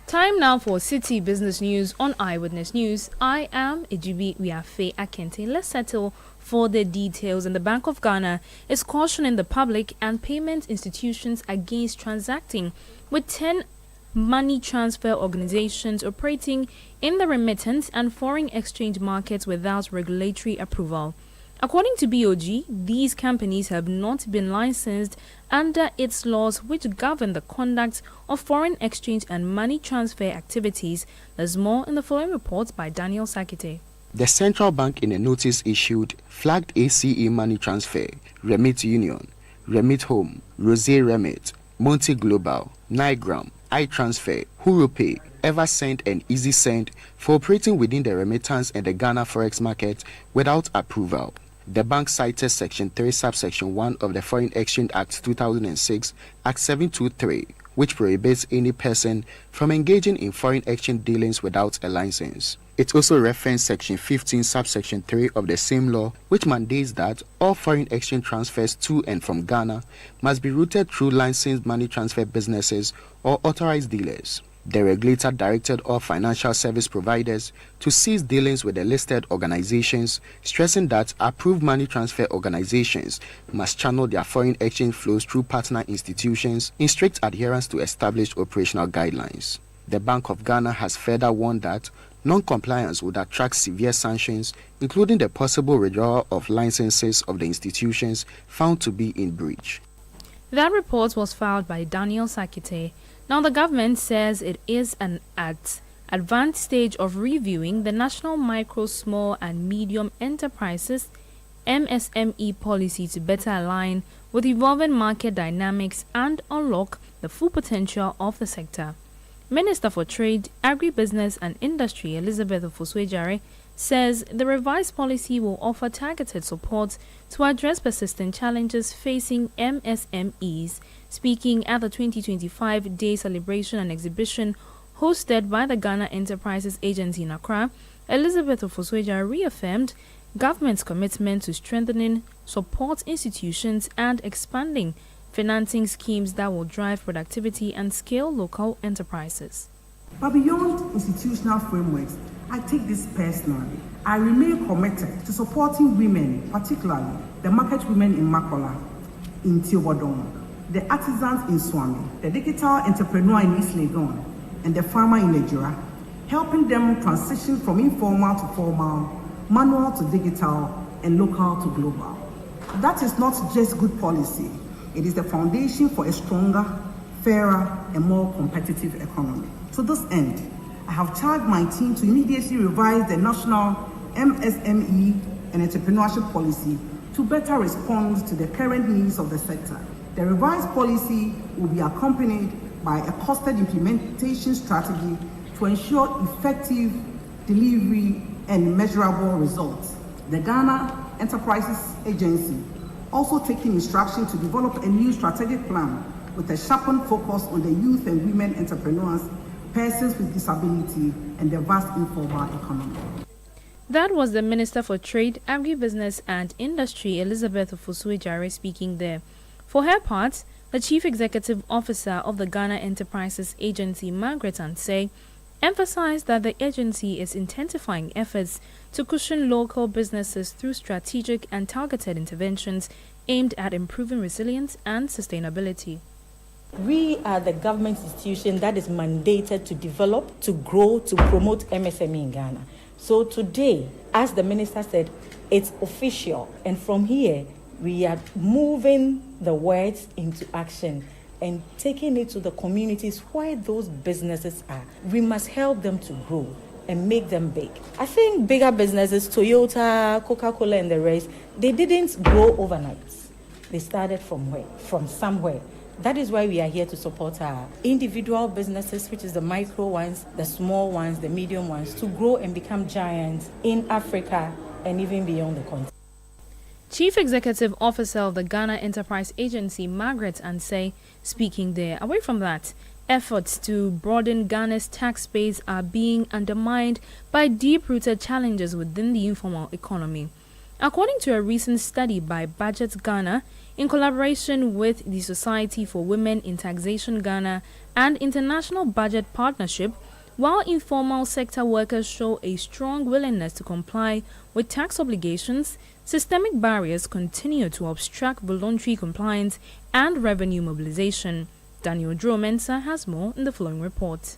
S9: Time now for Citi Business News on Eyewitness News. I am Ejibi Wiafe Akente. Let's settle for the details. And the Bank of Ghana is cautioning the public and payment institutions against transacting with 10 money transfer organizations operating in the remittance and foreign exchange markets without regulatory approval. According to BOG, these companies have not been licensed under its laws which govern the conduct of foreign exchange and money transfer activities. There's more in the following report by Daniel Sakite.
S2: The central bank, in a notice issued, flagged ACE Money Transfer, Remit Union, Remit Home, Rose Remit, Monte Global, Nigram, iTransfer, HuruPay, EverSend and EasySend for operating within the remittance and the Ghana Forex market without approval. The bank cited Section 3, Subsection 1 of the Foreign Exchange Act 2006, Act 723, which prohibits any person from engaging in foreign exchange dealings without a license. It also referenced Section 15, subsection 3 of the same law, which mandates that all foreign exchange transfers to and from Ghana must be routed through licensed money transfer businesses or authorized dealers. The regulator directed all financial service providers to cease dealings with the listed organizations, stressing that approved money transfer organizations must channel their foreign exchange flows through partner institutions in strict adherence to established operational guidelines. The Bank of Ghana has further warned that non-compliance would attract severe sanctions, including the possible withdrawal of licenses of the institutions found to be in breach.
S9: That report was filed by Daniel Sakite. Now, the government says it is at advanced stage of reviewing the National Micro, Small and Medium Enterprises MSME policy to better align with evolving market dynamics and unlock the full potential of the sector. Minister for Trade, Agribusiness and Industry Elizabeth Ofuswejare says the revised policy will offer targeted support to address persistent challenges facing MSMEs. Speaking at the 2025 Day Celebration and Exhibition hosted by the Ghana Enterprises Agency in Accra, Elizabeth Ofuswejare reaffirmed government's commitment to strengthening support institutions and expanding financing schemes that will drive productivity and scale local enterprises.
S6: But beyond institutional frameworks, I take this personally. I remain committed to supporting women, particularly the market women in Makola, in Tiobodon, the artisans in Swami, the digital entrepreneur in East Legon, and the farmer in Nigeria, helping them transition from informal to formal, manual to digital, and local to global. That is not just good policy. It is the foundation for a stronger, fairer, and more competitive economy. To this end, I have charged my team to immediately revise the national MSME and entrepreneurship policy to better respond to the current needs of the sector. The revised policy will be accompanied by a costed implementation strategy to ensure effective delivery and measurable results. The Ghana Enterprises Agency also taking instruction to develop a new strategic plan with a sharpened focus on the youth and women entrepreneurs, persons with disability, and the vast informal economy.
S9: That was the Minister for Trade, Agribusiness and Industry, Elizabeth Ofuswejare, speaking there. For her part, the Chief Executive Officer of the Ghana Enterprises Agency, Margaret Ansay, emphasized that the agency is intensifying efforts to cushion local businesses through strategic and targeted interventions aimed at improving resilience and sustainability.
S11: We are the government institution that is mandated to develop, to grow, to promote MSME in Ghana. So today, as the minister said, it's official. And from here, we are moving the words into action and taking it to the communities where those businesses are. We must help them to grow and make them big. I think bigger businesses, Toyota, Coca-Cola and the rest, they didn't grow overnight. They started from where? From somewhere. That is why we are here to support our individual businesses, which is the micro ones, the small ones, the medium ones, to grow and become giants in Africa and even beyond the continent.
S9: Chief Executive Officer of the Ghana Enterprise Agency, Margaret Ansay, speaking there. Away from that, efforts to broaden Ghana's tax base are being undermined by deep-rooted challenges within the informal economy. According to a recent study by Budget Ghana, in collaboration with the Society for Women in Taxation Ghana and International Budget Partnership, while informal sector workers show a strong willingness to comply with tax obligations, systemic barriers continue to obstruct voluntary compliance and revenue mobilization. Daniel Dromensa has more in the following report.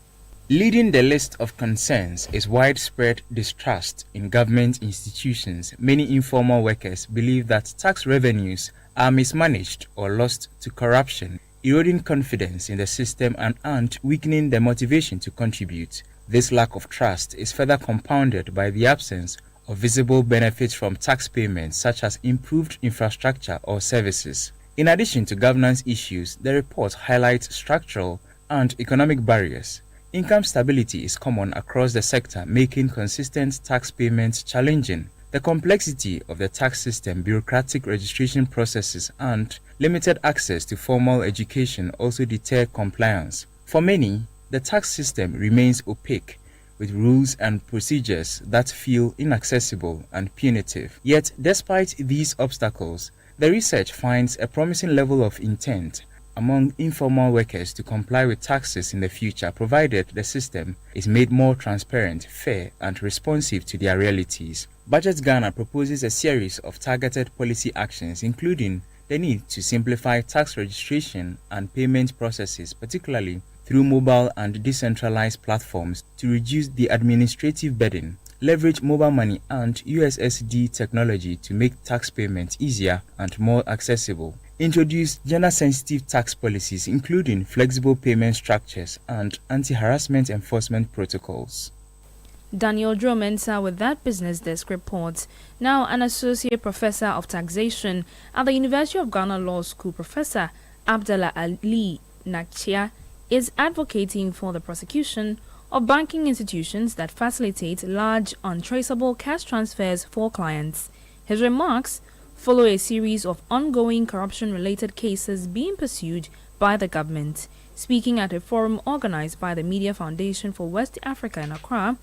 S12: Leading the list of concerns is widespread distrust in government institutions. Many informal workers believe that tax revenues are mismanaged or lost to corruption, eroding confidence in the system and weakening their motivation to contribute. This lack of trust is further compounded by the absence of visible benefits from tax payments such as improved infrastructure or services. In addition to governance issues, the report highlights structural and economic barriers. Income stability is common across the sector, making consistent tax payments challenging. The complexity of the tax system, bureaucratic registration processes, and limited access to formal education also deter compliance. For many, the tax system remains opaque, with rules and procedures that feel inaccessible and punitive. Yet, despite these obstacles, the research finds a promising level of intent among informal workers to comply with taxes in the future, provided the system is made more transparent, fair, and responsive to their realities. Budget Ghana proposes a series of targeted policy actions, including the need to simplify tax registration and payment processes, particularly through mobile and decentralized platforms, to reduce the administrative burden, leverage mobile money and USSD technology to make tax payments easier and more accessible, introduce gender-sensitive tax policies, including flexible payment structures and anti-harassment enforcement protocols.
S9: Daniel Dromensa with that Business Desk report. Now, an associate professor of taxation at the University of Ghana Law School, Professor Abdallah Ali Nakchia, is advocating for the prosecution of banking institutions that facilitate large, untraceable cash transfers for clients. His remarks follow a series of ongoing corruption-related cases being pursued by the government. Speaking at a forum organized by the Media Foundation for West Africa in Accra,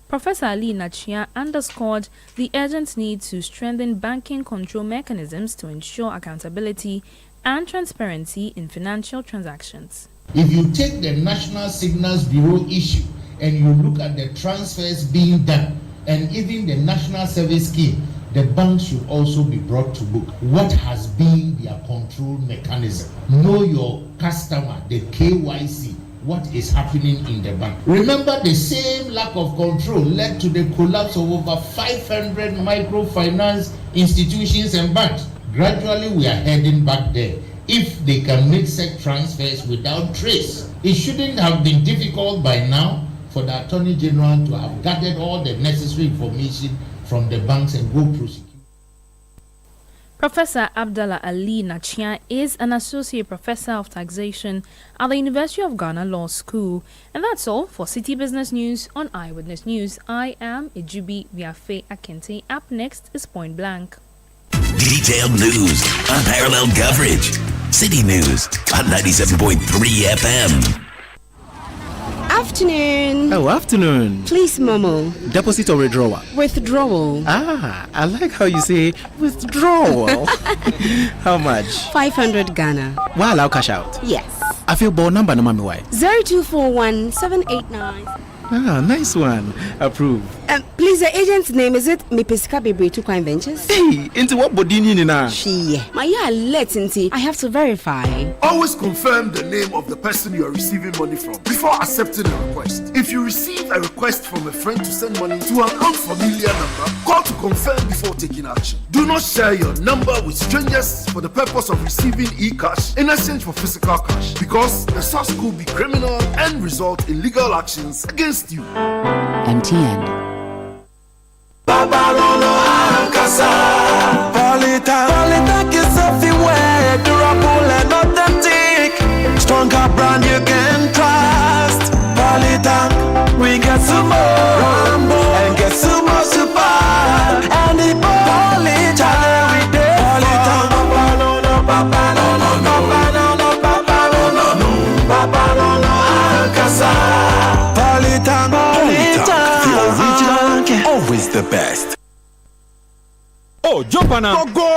S9: Professor Ali Nachia underscored the urgent need to strengthen banking control mechanisms to ensure accountability and transparency in financial transactions.
S13: If you take the National Signals Bureau issue and you look at the transfers being done and even the National Service Scheme, the bank should also be brought to book. What has been their control mechanism? Know your customer, the KYC. What is happening in the bank? Remember, the same lack of control led to the collapse of over 500 microfinance institutions and banks. Gradually, we are heading back there. If they can make such transfers without trace, it shouldn't have been difficult by now for the Attorney General to have gathered all the necessary information from the banks and go prosecute.
S9: Professor Abdallah Ali Nachia is an associate professor of taxation at the University of Ghana Law School. And that's all for Citi Business News on Eyewitness News. I am Ejubi Viafe Akente. Up next is Point Blank.
S1: Detailed news, unparalleled coverage. City News on 97.3 FM.
S14: Afternoon.
S15: Oh, afternoon.
S14: Please, Momo.
S15: Deposit or withdrawal?
S14: Withdrawal.
S15: Ah, I like how you say withdrawal. How much?
S14: 500 Ghana.
S15: Wow, I'll cash out.
S14: Yes.
S15: I feel ball number no mami why.
S14: 0241 789.
S15: Ah, nice one. Approve.
S14: Please, the agent's name, is it Mipiska Bebre to Crime Ventures?
S15: Hey, into what body ni na?
S14: She. My let I have to verify.
S16: Always confirm the name of the person you are receiving money from before accepting a request. If you receive a request from a friend to send money to an unfamiliar number, call to confirm before taking action. Do not share your number with strangers for the purpose of receiving e-cash in exchange for physical cash, because the source could be criminal and result in legal actions against you.
S18: MTN.
S17: Polytech is everywhere, durable and authentic. Stronger brand you can trust. Polytech, we get some more Rambo and get some more super. And the Polytech every day. Polytech, Papa no, Alcazar. Polytech, the original, always the best.
S26: Oh, jump on now. Go.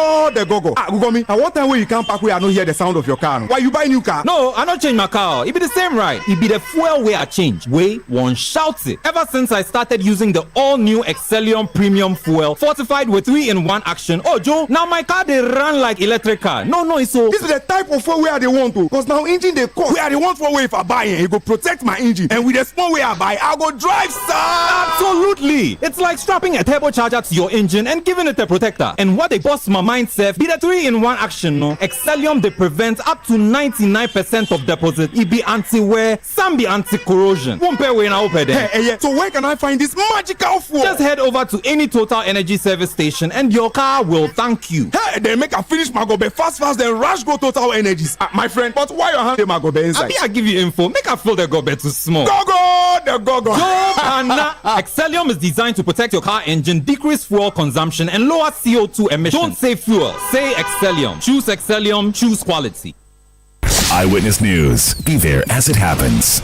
S26: Ah, Google me. At what time when you can't park where I don't hear the sound of your car? Why you buy new car?
S27: No, I don't change my car. It be the same right. It be the fuel way I change. Way one shouts it. Ever since I started using the all-new Excellium Premium Fuel, fortified with 3-in-1 action. Oh, Joe, now my car they run like electric car. No, it's so.
S26: This is the type of fuel where they want to. Because now engine they cost. Where they want for way if I buy it, go protect my engine. And with the small way I buy, I go drive, sir.
S27: Absolutely. It's like strapping a turbocharger to your engine and giving it a protector. And what they bust my mind self be the 3-in-1 action, no? Excellium they prevent up to 99% of deposit. It be anti-wear, some be anti-corrosion. Won't pay when I open them.
S26: Hey, so where can I find this magical fuel?
S27: Just head over to any Total Energy service station and your car will thank you.
S26: Hey, they make a finish my gobe fast, then rush go Total Energies. My friend, but why you have my gobe inside?
S27: I give you info. Make a fill the gobe too small.
S26: Go.
S27: Excellium is designed to protect your car engine, decrease fuel consumption, and lower CO2 emissions. Don't say fuel, say Excellium. Choose Excellium, choose quality.
S1: Eyewitness News. Be there as it happens.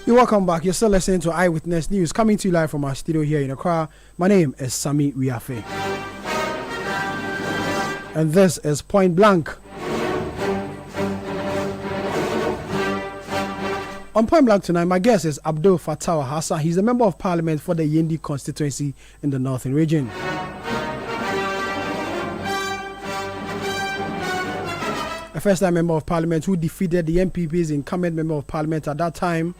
S8: You're welcome back. You're still listening to Eyewitness News, coming to you live from our studio here in Accra. My name is Sami Wiafe. And this is Point Blank. On Point Blank tonight, my guest is Abdul Fattah Hassan. He's a member of parliament for the Yendi constituency in the Northern region. A first-time member of parliament who defeated the MPP's incumbent member of parliament at that time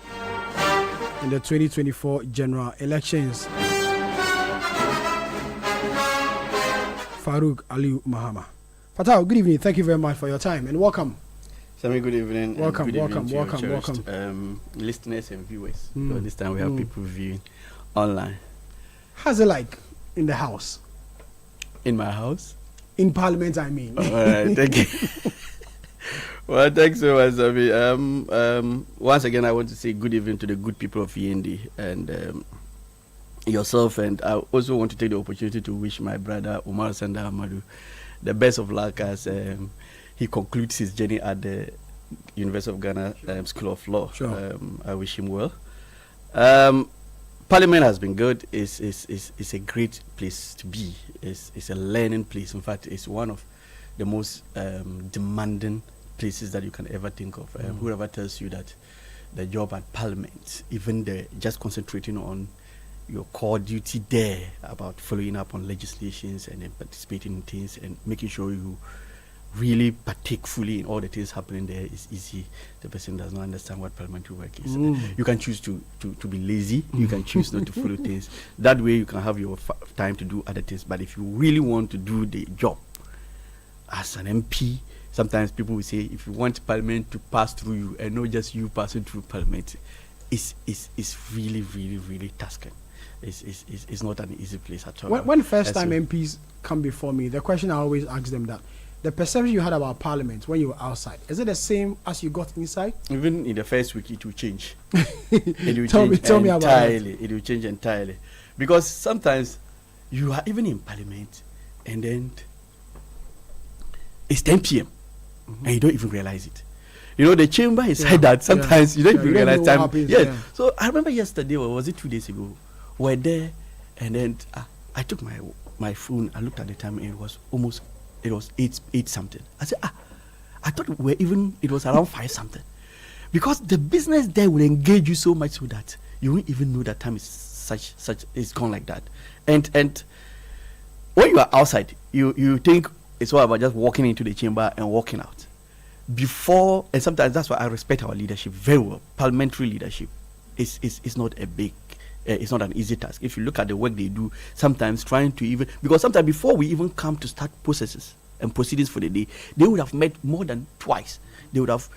S8: in the 2024 general elections, Farouk Aliu Mahama. Fattah, good evening. Thank you very much for your time and welcome.
S3: Sami, good evening.
S8: Welcome,
S3: good
S8: welcome,
S3: evening
S8: welcome, welcome.
S3: Listeners and viewers. So this time we have people viewing online.
S8: How's it like in the house?
S3: In my house?
S8: In parliament, I mean.
S3: All right, thank you. Well, thanks so much, Sami. Once again, I want to say good evening to the good people of Yendi and yourself. And I also want to take the opportunity to wish my brother Umar Sanda Amadu the best of luck as he concludes his journey at the University of Ghana School of Law.
S8: Sure.
S3: I wish him well. Parliament has been good. It's a great place to be. It's a learning place. In fact, it's one of the most demanding places that you can ever think of. Whoever tells you that the job at Parliament, even just concentrating on your core duty there about following up on legislations and then participating in things and making sure you really partake fully in all the things happening there is easy. The person does not understand what parliamentary work is. You can choose to be lazy. You can choose not to follow things. That way you can have your time to do other things. But if you really want to do the job as an MP, sometimes people will say if you want parliament to pass through you and not just you passing through parliament, it's really, really, really tasking. It's not an easy place at all.
S8: When first-time MPs come before me, the question I always ask them that the perception you had about Parliament when you were outside, is it the same as you got inside?
S3: Even in the first week, it will change.
S8: Tell me about it.
S3: It will change entirely. Because sometimes you are even in Parliament and then it's 10 p.m. And you don't even realize it. You know, the chamber is like that. Sometimes you don't even realize time.
S8: Happens,
S3: yes. So I remember yesterday, or was it 2 days ago, we're there and then I took my phone, I looked at the time and it was 8 something. I said, I thought it was around 5 something. Because the business there will engage you so much so that you won't even know that time is it's gone like that. And when you are outside, you think it's all about just walking into the chamber and walking out. Before, and sometimes that's why I respect our leadership very well. Parliamentary leadership is not a big, it's not an easy task. If you look at the work they do, sometimes trying to even, because sometimes before we even come to start processes and proceedings for the day, they would have met more than twice. They would have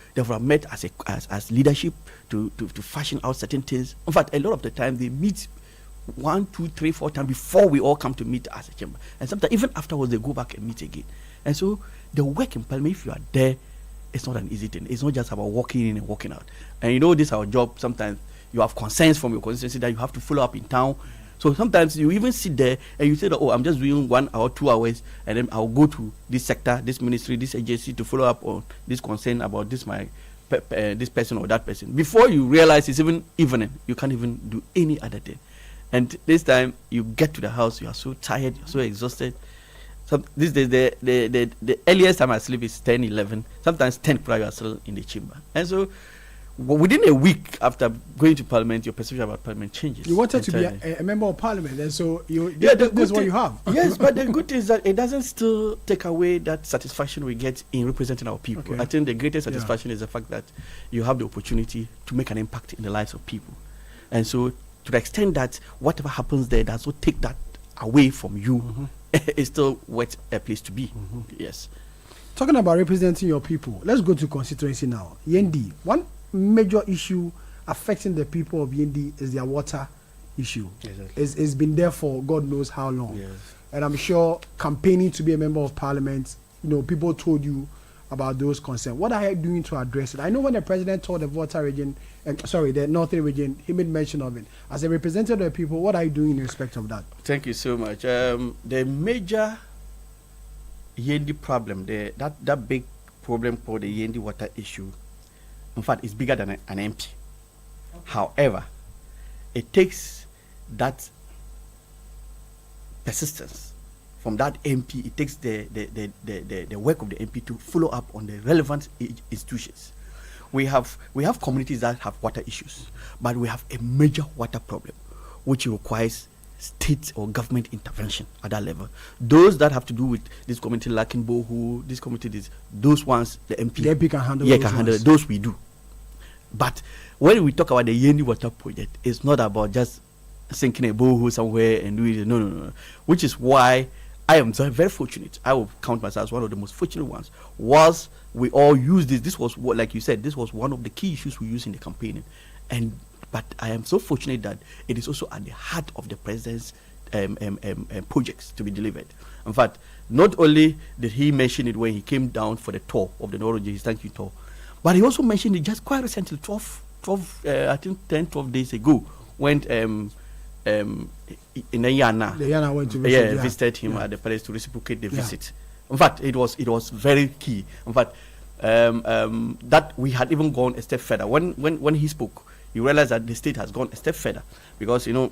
S3: met as leadership to fashion out certain things. In fact, a lot of the time they meet 1, 2, 3, 4 times before we all come to meet as a chamber. And sometimes even afterwards they go back and meet again. And so the work in Parliament, if you are there, it's not an easy thing. It's not just about walking in and walking out. And you know, this is our job. Sometimes you have concerns from your constituency that you have to follow up in town. So sometimes you even sit there and you say that, I'm just doing 1 hour, 2 hours, and then I'll go to this sector, this ministry, this agency to follow up on this concern about this this person or that person. Before you realize it's even evening, you can't even do any other thing. And this time you get to the house, you are so tired, you're so exhausted. So this days the earliest time I sleep is 10, 11, sometimes 10 prior you are still in the chamber. And so within a week after going to Parliament, your perception about Parliament changes.
S8: You wanted entirely. To be a member of Parliament, and so this is what you have.
S3: Yes, but the good thing is that it doesn't still take away that satisfaction we get in representing our people. Okay. I think the greatest satisfaction is the fact that you have the opportunity to make an impact in the lives of people. And so to the extent that whatever happens there does not take that away from you, it's still worth a place to be. Yes.
S8: Talking about representing your people, let's go to constituency now. Yendi, one major issue affecting the people of Yendi is their water issue. Exactly. It's been there for God knows how long.
S3: Yes.
S8: And I'm sure campaigning to be a member of Parliament, people told you about those concerns. What are you doing to address it? I know when the president told the water region, the northern region, he made mention of it. As a representative of the people, what are you doing in respect of that?
S3: Thank you so much. The major Yendi problem, that big problem called the Yendi water issue, in fact, it's bigger than an MP. However, it takes that persistence from that MP. It takes the work of the MP to follow up on the relevant institutions. We have communities that have water issues, but we have a major water problem, which requires state or government intervention at that level. Those that have to do with this community lacking borehole, this community, those ones the MP
S8: can handle.
S3: Yeah, can handle it. Those we do. But when we talk about the Yendi Water Project, it's not about just sinking a borehole somewhere and doing it. No. Which is why I am very fortunate. I will count myself as one of the most fortunate ones. Was we all used this? This was what, like you said, this was one of the key issues we used in the campaigning, but I am so fortunate that it is also at the heart of the president's projects to be delivered. In fact, not only did he mention it when he came down for the tour of the Norway, his thank you tour, but he also mentioned it just quite recently, 12 days ago, when in Yana
S8: went to
S3: visited him at the palace to reciprocate the visit. In fact, it was very key. In fact, that we had even gone a step further. When he spoke, you realize that the state has gone a step further, because the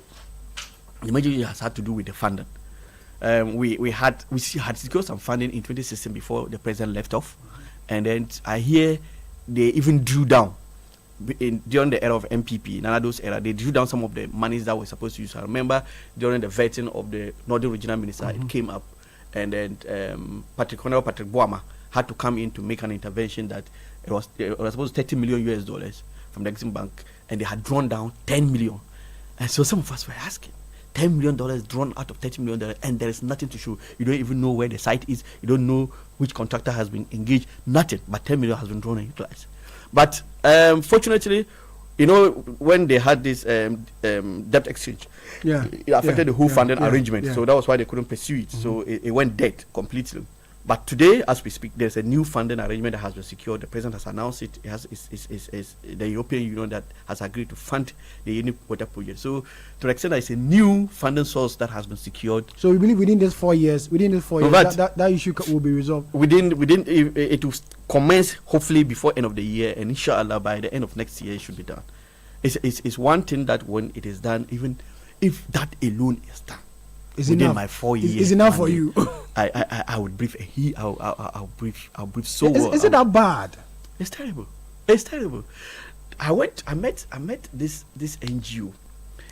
S3: major has had to do with the funding. We had secured some funding in 2016 before the president left off, and then I hear they even drew down during the era of MPP, Nanado's era. They drew down some of the monies that were supposed to use. I remember during the vetting of the Northern Regional Minister, it came up, and then Patrick Boama had to come in to make an intervention that it was supposed to $30 million US from the Exim Bank, and they had drawn down 10 million. And so some of us were asking, $10 million drawn out of $30 million, and there is nothing to show. You don't even know where the site is. You don't know which contractor has been engaged. Nothing, but 10 million has been drawn and utilized. But fortunately, when they had this debt exchange, it affected the whole funding arrangement. So that was why they couldn't pursue it. So it went dead completely. But today, as we speak, there's a new funding arrangement that has been secured. The president has announced it. It's the European Union that has agreed to fund the Yendi Water Project. So to the extent that it's a new funding source that has been secured.
S8: So we believe within these 4 years, that issue will be resolved.
S3: It will commence hopefully before end of the year, and inshallah by the end of next year it should be done. It's one thing that when it is done, even if that alone is done, within my 4 years,
S8: is enough for you.
S3: I would brief I'll brief so well.
S8: Is it that bad?
S3: It's terrible. It's terrible. I met this NGO,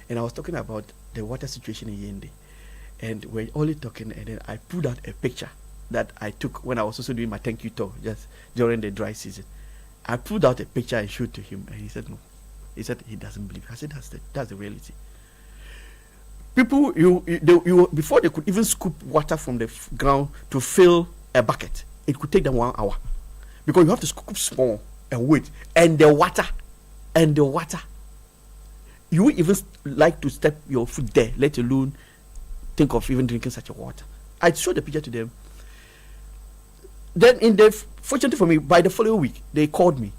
S3: and I was talking about the water situation in Yendi, and we're only talking, and then I pulled out a picture that I took when I was also doing my thank you tour just during the dry season. I pulled out a picture and showed to him, and he said no. He said he doesn't believe. I said that's the reality. People, before they could even scoop water from the ground to fill a bucket, it could take them 1 hour, because you have to scoop small and wait. And the water, you would even like to step your foot there, let alone think of even drinking such a water. I showed the picture to them. Then, fortunately for me, by the following week, they called me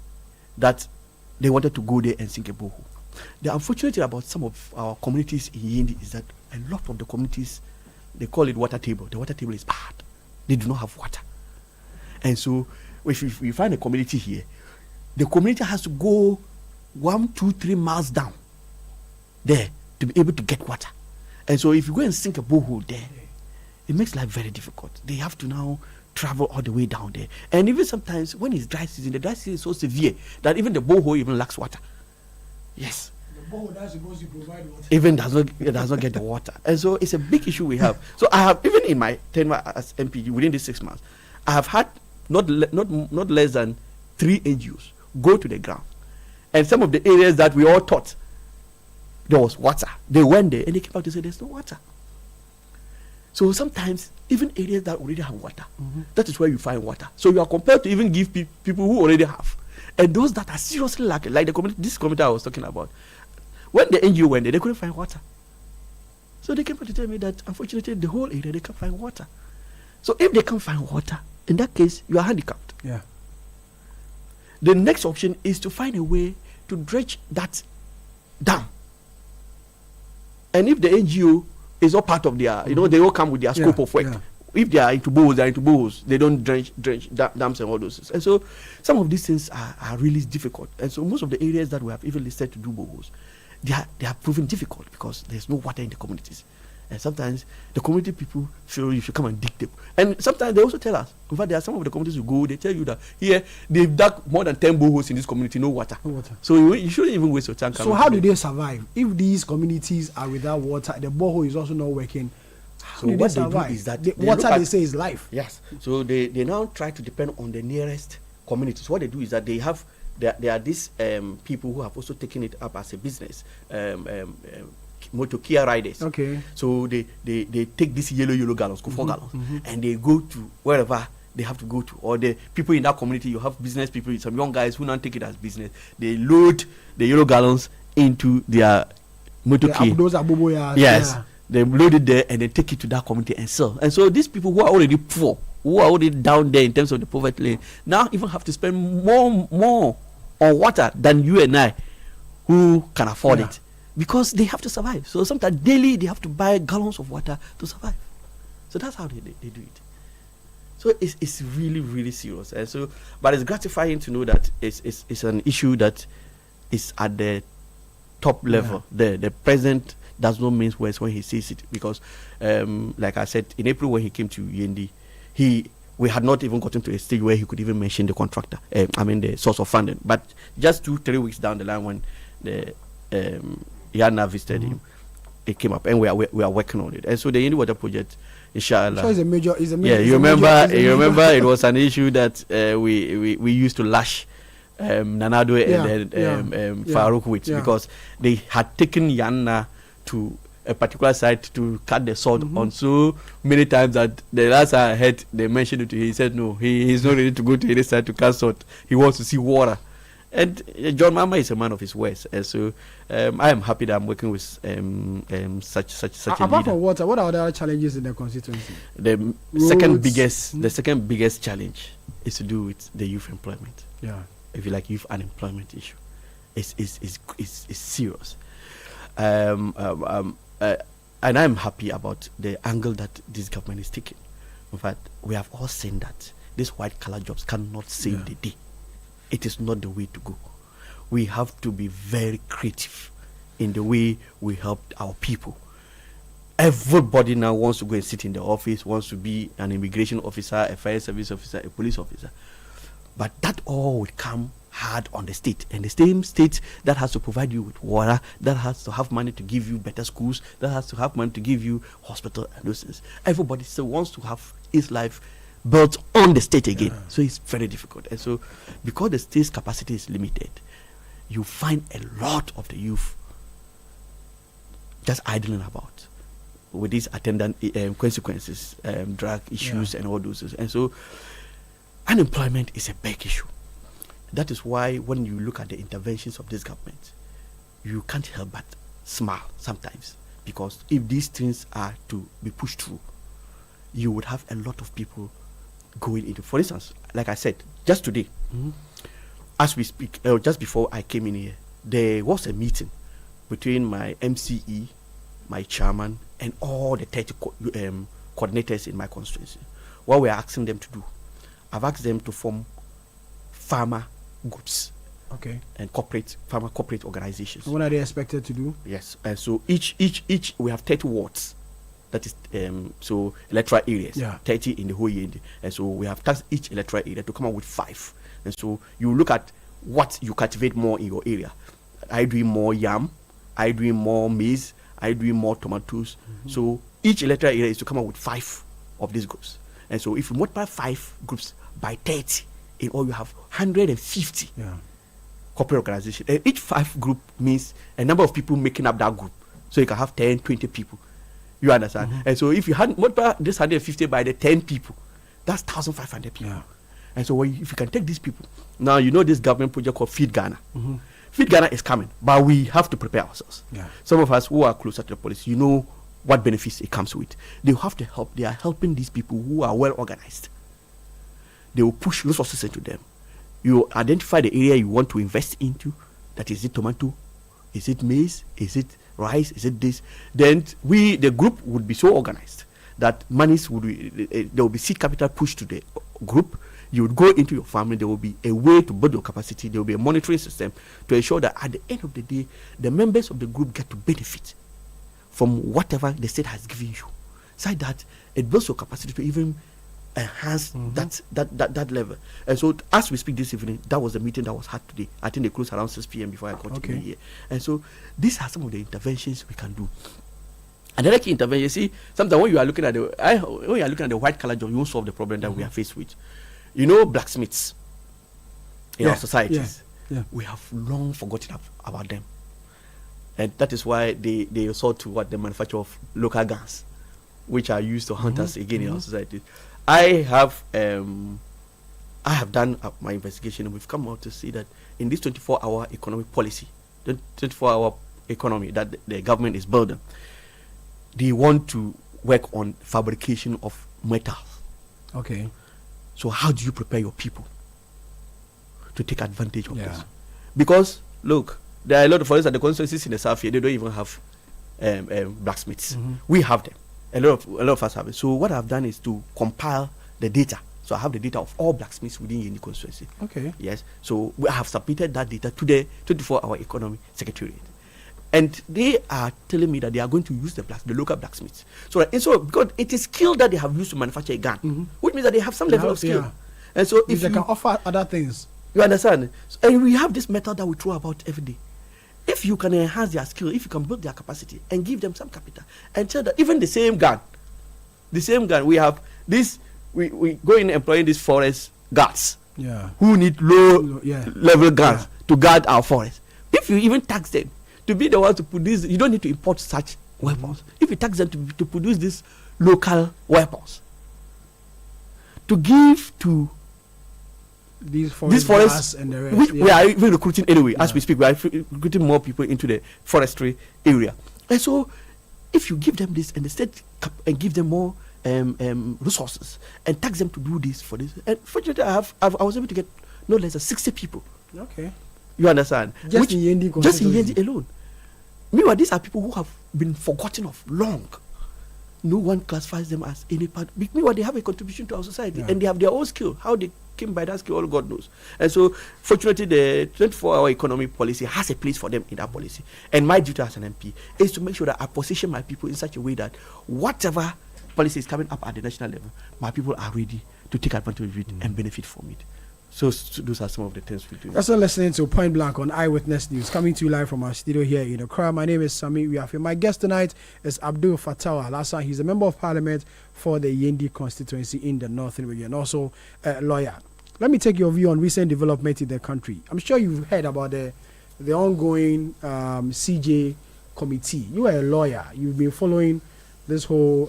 S3: that they wanted to go there and sink a borehole. The unfortunate about some of our communities in Yendi is that a lot of the communities, they call it water table. The water table is bad. They do not have water. And so if we find a community here, the community has to go 1, 2, 3 miles down there to be able to get water. And so if you go and sink a borehole there, it makes life very difficult. They have to now travel all the way down there. And even sometimes when it's dry season, the dry season is so severe that even the borehole even lacks water. Yes. The borehole that's supposed to provide water even does not get the water. And so it's a big issue we have. So I have, even in my tenure as MP, within these 6 months, I have had not less than 3 NGOs go to the ground. And some of the areas that we all thought there was water, they went there and they came back to say there's no water. So sometimes even areas that already have water, that is where you find water. So you are compelled to even give people who already have. And those that are seriously lacking, like this community I was talking about, when the NGO went there, they couldn't find water. So they came back to tell me that unfortunately the whole area, they can't find water. So if they can't find water, in that case, you are handicapped.
S8: Yeah.
S3: The next option is to find a way to dredge that dam. And if the NGO is not part of their, they all come with their scope of work. if they are into boreholes, they are into boreholes. They don't drench dams and all those things. And so some of these things are really difficult. And so most of the areas that we have even listed to do boreholes, they are proven difficult because there's no water in the communities. And sometimes the community people feel you should come and dig them. And sometimes they also tell us, in fact, there are some of the communities who go, they tell you that here they've dug more than 10 boreholes in this community, no water. So you shouldn't even waste your time.
S8: So how do they survive? If these communities are without water, the borehole is also not working.
S3: So what they do is that
S8: water they say is life.
S3: Yes. So they now try to depend on the nearest communities. What they do is that they have there are these people who have also taken it up as a business. Motor Kia riders.
S8: Okay.
S3: So they take these yellow gallons, 4 gallons, and they go to wherever they have to go to. Or the people in that community, you have business people, some young guys who now take it as business. They load the yellow gallons into their motor Kia.
S8: Those are
S3: yes. Yeah. They load it there and they take it to that community and sell. And so these people who are already poor, who are already down there in terms of the poverty lane, now even have to spend more on water than you and I, who can afford it. Because they have to survive. So sometimes daily they have to buy gallons of water to survive. So that's how they do it. So it's really, really serious. And so, but it's gratifying to know that it's an issue that is at the top level. The president does not mince words when he says it. Because, like I said, in April when he came to UND, we had not even gotten to a stage where he could even mention the contractor. The source of funding. But just 2-3 weeks down the line when the Yana visited him, it came up, and we are working on it. And so the Indi Water project, inshallah.
S8: So it's a major.
S3: Yeah, you remember it was an issue that we used to lash Nanado and Farouk with because they had taken Yana to a particular site to cut the sod on so many times that the last I heard they mentioned it to him. He said no, he's not ready to go to any site to cut sod. He wants to see water. And John Mama is a man of his words, and so I am happy that I'm working with such a leader.
S8: Apart from water, what are the other challenges in the constituency?
S3: The second biggest challenge is to do with the youth employment.
S8: Yeah,
S3: if you like, youth unemployment issue, is serious. And I'm happy about the angle that this government is taking. In fact, we have all seen that these white collar jobs cannot save the day. It is not the way to go. We have to be very creative in the way we help our people. Everybody now wants to go and sit in the office, wants to be an immigration officer, a fire service officer, a police officer. But that all will come hard on the state. And the same state that has to provide you with water, that has to have money to give you better schools, that has to have money to give you hospital and those things. Everybody still wants to have his life built on the state again. So it's very difficult. And so because the state's capacity is limited, you find a lot of the youth just idling about with these attendant consequences, drug issues and all those things. And so unemployment is a big issue. That is why when you look at the interventions of this government, you can't help but smile sometimes, because if these things are to be pushed through, you would have a lot of people going into, for instance, like I said, just today, as we speak, just before I came in here, there was a meeting between my MCE, my chairman, and all the 30 coordinators in my constituency. What we're asking them to do, I've asked them to form farmer groups, and farmer corporate organizations.
S8: What are they expected to do?
S3: Yes, and so each we have 30 wards. That is so electoral areas, 30 in the whole year, and so we have tasked each electoral area to come up with 5. And so you look at what you cultivate more in your area. Are you doing more yam? Are you doing more maize? Are you doing more tomatoes? So each electoral area is to come up with 5 of these groups. And so if you multiply 5 groups by 30, in all you have 150 corporate organizations. And each 5 group means a number of people making up that group. So you can have 10, 20 people. You understand? And so if you had multiply this 150 by the 10 people, that's 1,500 people. And so if you can take these people, now you know this government project called Feed Ghana. Feed Ghana is coming, but we have to prepare ourselves. Some of us who are closer to the police, you know what benefits it comes with. They have to help. They are helping these people who are well organized. They will push resources into them. You identify the area you want to invest into. That is it tomato? Is it maize? Is it rice? Is it this? Then the group would be so organized that monies would there will be seed capital pushed to the group. You would go into your family. There will be a way to build your capacity. There will be a monitoring system to ensure that at the end of the day, the members of the group get to benefit from whatever the state has given you. So that it builds your capacity to even enhance that level. And so as we speak this evening, that was the meeting that was had today. I think they closed around 6 p.m. before I got to here. And so these are some of the interventions we can do. Another key intervention, you see, sometimes when you are looking at the white collar job, you won't solve the problem that we are faced with. You know, blacksmiths in our societies, we have long forgotten about them. And that is why they resort to the manufacture of local guns, which are used to hunt us again in our society. I have done my investigation, and we've come out to see that in this 24-hour economic policy, the 24-hour economy that the government is building, they want to work on fabrication of metals.
S8: Okay.
S3: So how do you prepare your people to take advantage of this? Because look, there are a lot of, for instance, the constituencies in the south here, they don't even have blacksmiths. We have them. A lot of us have it. So what I've done is to compile the data. So I have the data of all blacksmiths within Yendi constituency.
S8: Okay.
S3: Yes. So we have submitted that data to the 24-hour economy secretariat. And they are telling me that they are going to use the local blacksmiths. So because it is skill that they have used to manufacture a gun, which means that they have some level of skill. And so if
S8: they can offer other things.
S3: You understand? And we have this metal that we throw about every day. If you can enhance their skill, if you can build their capacity and give them some capital, and tell that even the same gun, we have this, we go in employing these forest guards who need low level guns to guard our forest. If you even tax them to be the ones to produce, you don't need to import such weapons. If you tax them to produce these local weapons, to give to
S8: these forests and the rest,
S3: which we are even recruiting anyway. As we speak, we are recruiting more people into the forestry area. And so if you give them this and the state and give them more resources and tax them to do this for this, and fortunately I was able to get no less than 60 people.
S8: Okay.
S3: You understand?
S8: Just in
S3: Yendi alone. Meanwhile, these are people who have been forgotten of long. No one classifies them as any part. Meanwhile, they have a contribution to our society and they have their own skill. How they came by that skill, all God knows. And so, fortunately, the 24-hour economy policy has a place for them in that policy. And my duty as an MP is to make sure that I position my people in such a way that whatever policy is coming up at the national level, my people are ready to take advantage of it and benefit from it. So those are some of the things we do.
S8: That's all listening to Point Blank on Eyewitness News, coming to you live from our studio here in Accra. My name is Sami Wiafe. My guest tonight is Abdul Fattah Al-Hassan. He's a member of parliament for the Yendi constituency in the Northern region, also a lawyer. Let me take your view on recent development in the country. I'm sure you've heard about the ongoing CJ committee. You are a lawyer. You've been following this whole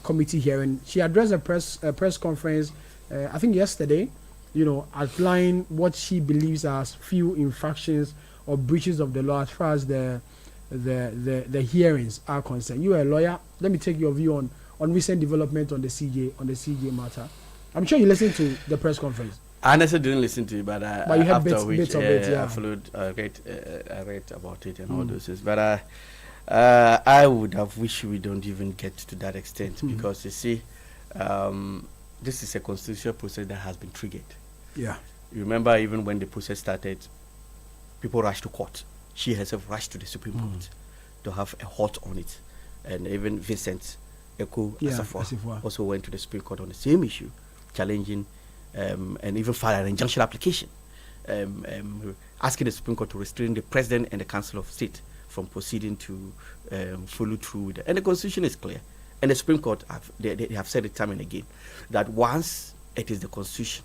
S8: committee hearing. She addressed a press conference, I think yesterday, outline what she believes as few infractions or breaches of the law as far as the hearings are concerned. You are a lawyer. Let me take your view on recent development on the CJ matter. I'm sure you listened to the press conference.
S3: I honestly didn't listen to it, but
S8: you had bits of it.
S3: I followed. I read about it and all those things. But I would have wished we don't even get to that extent because you see, this is a constitutional process that has been triggered.
S8: Yeah.
S3: You remember even when the process started, people rushed to court. She herself rushed to the Supreme Court to have a halt on it. And even Vincent Eko Asafwa also went to the Supreme Court on the same issue, challenging and even filed an injunction application, asking the Supreme Court to restrain the President and the Council of State from proceeding to follow through with it. And the Constitution is clear. And the Supreme Court, they have said it time and again, that once it is the Constitution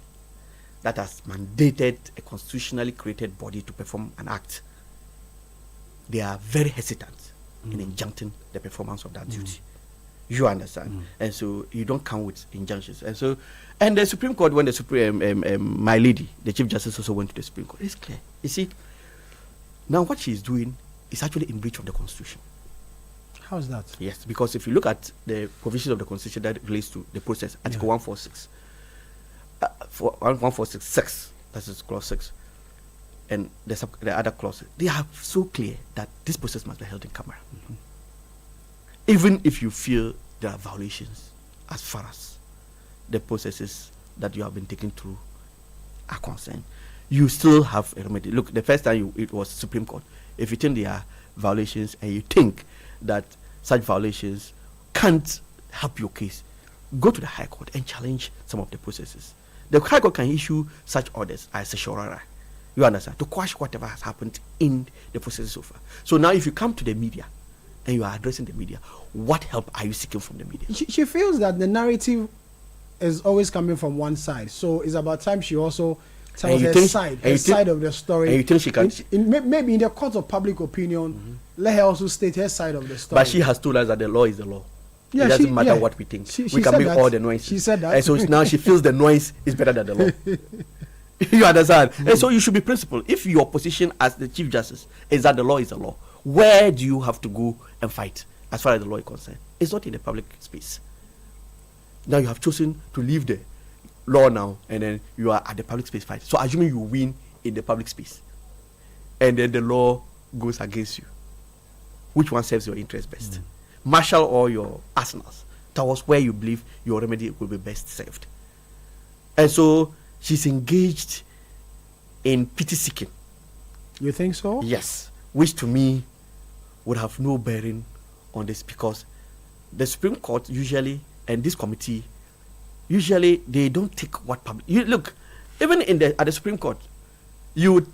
S3: that has mandated a constitutionally created body to perform an act, they are very hesitant in injuncting the performance of that duty. You understand? And so you don't come with injunctions. And the Supreme Court, when the my lady, the Chief Justice, also went to the Supreme Court, it's clear. You see, now what she is doing is actually in breach of the Constitution.
S8: How's that?
S3: Yes, because if you look at the provisions of the Constitution that relates to the process, Article 146, 146, that is clause 6, and the other clauses, they are so clear that this process must be held in camera. Even if you feel there are violations as far as the processes that you have been taken through are concerned. You still have a remedy. Look, the first time it was Supreme Court. If you think there are violations and you think that such violations can't help your case, go to the High Court and challenge some of the processes. The High Court can issue such orders as a shorara. You understand? To quash whatever has happened in the process so far. So now if you come to the media and you are addressing the media, what help are you seeking from the media?
S8: She feels that the narrative is always coming from one side. So it's about time she also tells her side of the story.
S3: And you think she can?
S8: Maybe in the court of public opinion, let her also state her side of the story.
S3: But she has told us that the law is the law. Yeah, it doesn't matter what we think. We can make all the noise.
S8: She said that.
S3: And so now she feels the noise is better than the law. You understand? And so you should be principled. If your position as the Chief Justice is that the law is the law, where do you have to go and fight as far as the law is concerned? It's not in the public space. Now you have chosen to leave the law now, and then you are at the public space fight. So assuming you win in the public space, and then the law goes against you, which one serves your interest best? Marshal all your arsenals towards where you believe your remedy will be best served. And so she's engaged in pity seeking.
S8: You think so?
S3: Yes, which to me would have no bearing on this, because the Supreme Court usually, and this committee, usually they don't take what public. You look, even at the Supreme Court, you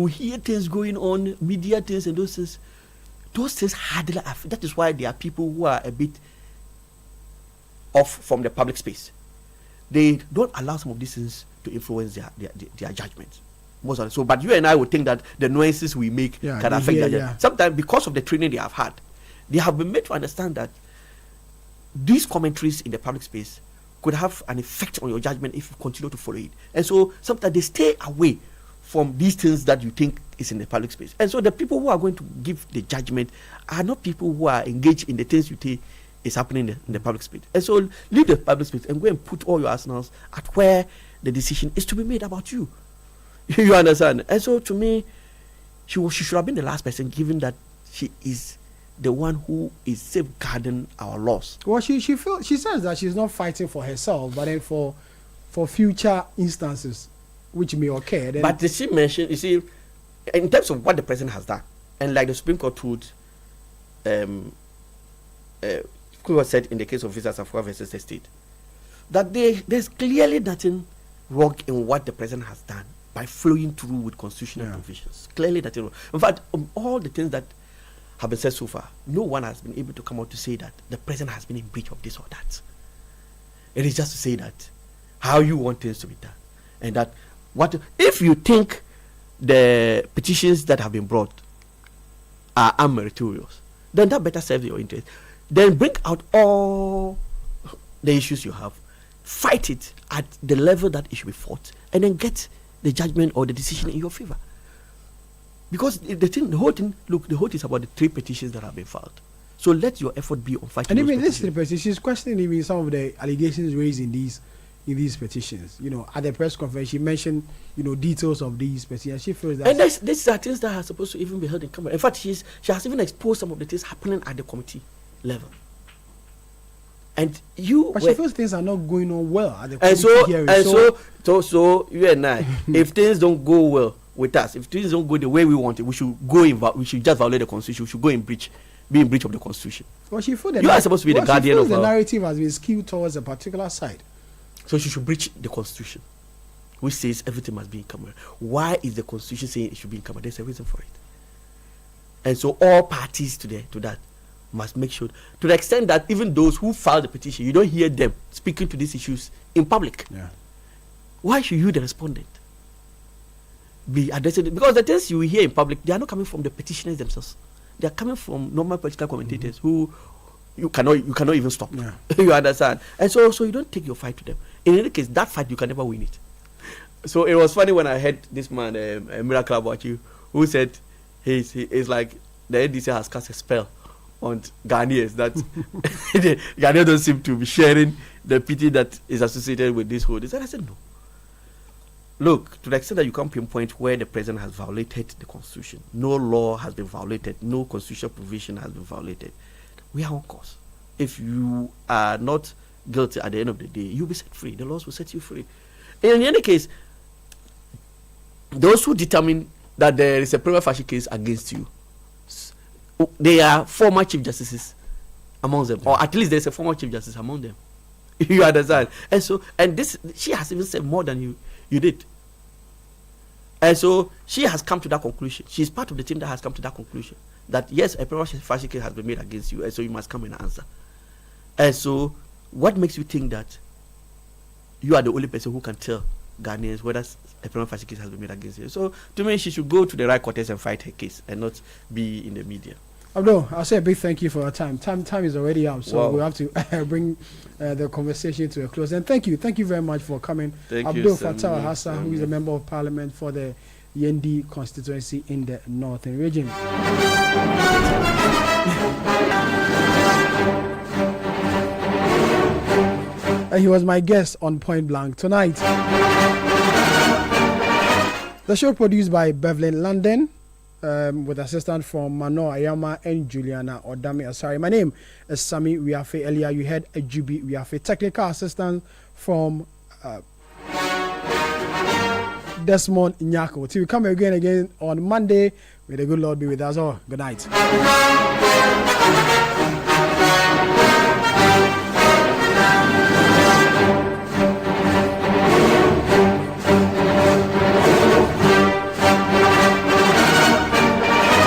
S3: hear things going on, media things and those things. Those things hardly affect. That is why there are people who are a bit off from the public space. They don't allow some of these things to influence their judgment. Most of it. So, but you and I would think that the noises we make can affect their judgment. Sometimes, because of the training they have had, they have been made to understand that these commentaries in the public space could have an effect on your judgment if you continue to follow it. And so sometimes they stay away from these things that you think is in the public space. And so the people who are going to give the judgment are not people who are engaged in the things you think is happening in the public space. And so leave the public space and go and put all your arsenals at where the decision is to be made about you. You understand? And so to me, she should have been the last person, given that she is the one who is safeguarding our laws.
S8: Well, she says that she's not fighting for herself, but then for future instances which may occur.
S3: But did she mention, you see, in terms of what the president has done, and like the Supreme Court told, Kuwa said in the case of Visa Safwa versus the state, that there's clearly nothing wrong in what the president has done by flowing through with constitutional provisions. Clearly nothing wrong. In fact, all the things that have been said so far, no one has been able to come out to say that the president has been in breach of this or that. It is just to say that how you want things to be done, and that if you think the petitions that have been brought are unmeritorious, then that better serves your interest. Then bring out all the issues you have, fight it at the level that it should be fought, and then get the judgment or the decision in your favor. Because the whole thing is about the 3 petitions that have been filed. So let your effort be on fighting.
S8: And even these 3 petitions, she's questioning even some of the allegations raised in these petitions. You know, at the press conference, she mentioned, details of these petitions. She feels that.
S3: And these are things that are supposed to even be held in camera. In fact, she has even exposed some of the things happening at the committee level. And
S8: but she feels things are not going on well at the committee hearing.
S3: And so you and I, if things don't go well with us, if things don't go the way we want it, we should just violate the constitution. We should be in breach of the constitution.
S8: Well, she feels
S3: you are supposed to be the guardian of
S8: the narrative has been skewed towards a particular side.
S3: So she should breach the constitution, which says everything must be in camera. Why is the constitution saying it should be in camera? There's a reason for it. And so all parties to that must make sure, to the extent that even those who filed the petition, you don't hear them speaking to these issues in public.
S8: Yeah.
S3: Why should you, the respondent, be addressing it? Because the things you hear in public, they are not coming from the petitioners themselves. They are coming from normal political commentators who you cannot even stop.
S8: Yeah.
S3: You understand? And so you don't take your fight to them. In any case, that fight you can never win it. So it was funny when I heard this man, Miracle about you, who said he's like the NDC has cast a spell on Ghanaians that the Ghanaians don't seem to be sharing the pity that is associated with this whole. I said no. Look, to the extent that you can't pinpoint where the president has violated the constitution, no law has been violated, no constitutional provision has been violated, we are on course. If you are not guilty at the end of the day, you'll be set free. The laws will set you free. In any case, those who determine that there is a prima facie case against you, they are former chief justices among them, or at least there's a former chief justice among them. You understand? And so, and this, she has even said more than you did. And so she has come to that conclusion. She's part of the team that has come to that conclusion that yes, a prima facie case has been made against you, and so you must come and answer. And so, what makes you think that you are the only person who can tell Ghanaians whether a prima facie case has been made against you? So, to me, she should go to the right quarters and fight her case, and not be in the media.
S8: Abdul, I'll say a big thank you for your time. Time is already up, so we have to bring the conversation to a close. And thank you very much for coming. Abdul Fattah Hassan, who is a member of Parliament for the Yendi constituency in the Northern Region. He was my guest on Point Blank tonight. The show produced by Bevelyn London, with assistance from Mano Ayama and Juliana Odame Asari. My name is Sami Wiafe. Earlier you heard Ajubi Wiafe. Technical assistance from Desmond Nyako. Till we come again on Monday, may the good Lord be with us all. Good night.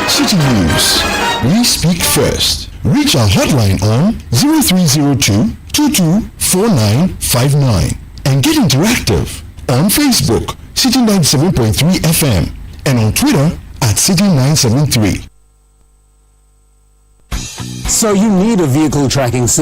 S4: City News. We speak first. Reach our hotline on 0302 224959 and get interactive on Facebook, City 97.3 FM, and on Twitter at City 973.
S19: So you need a vehicle tracking system.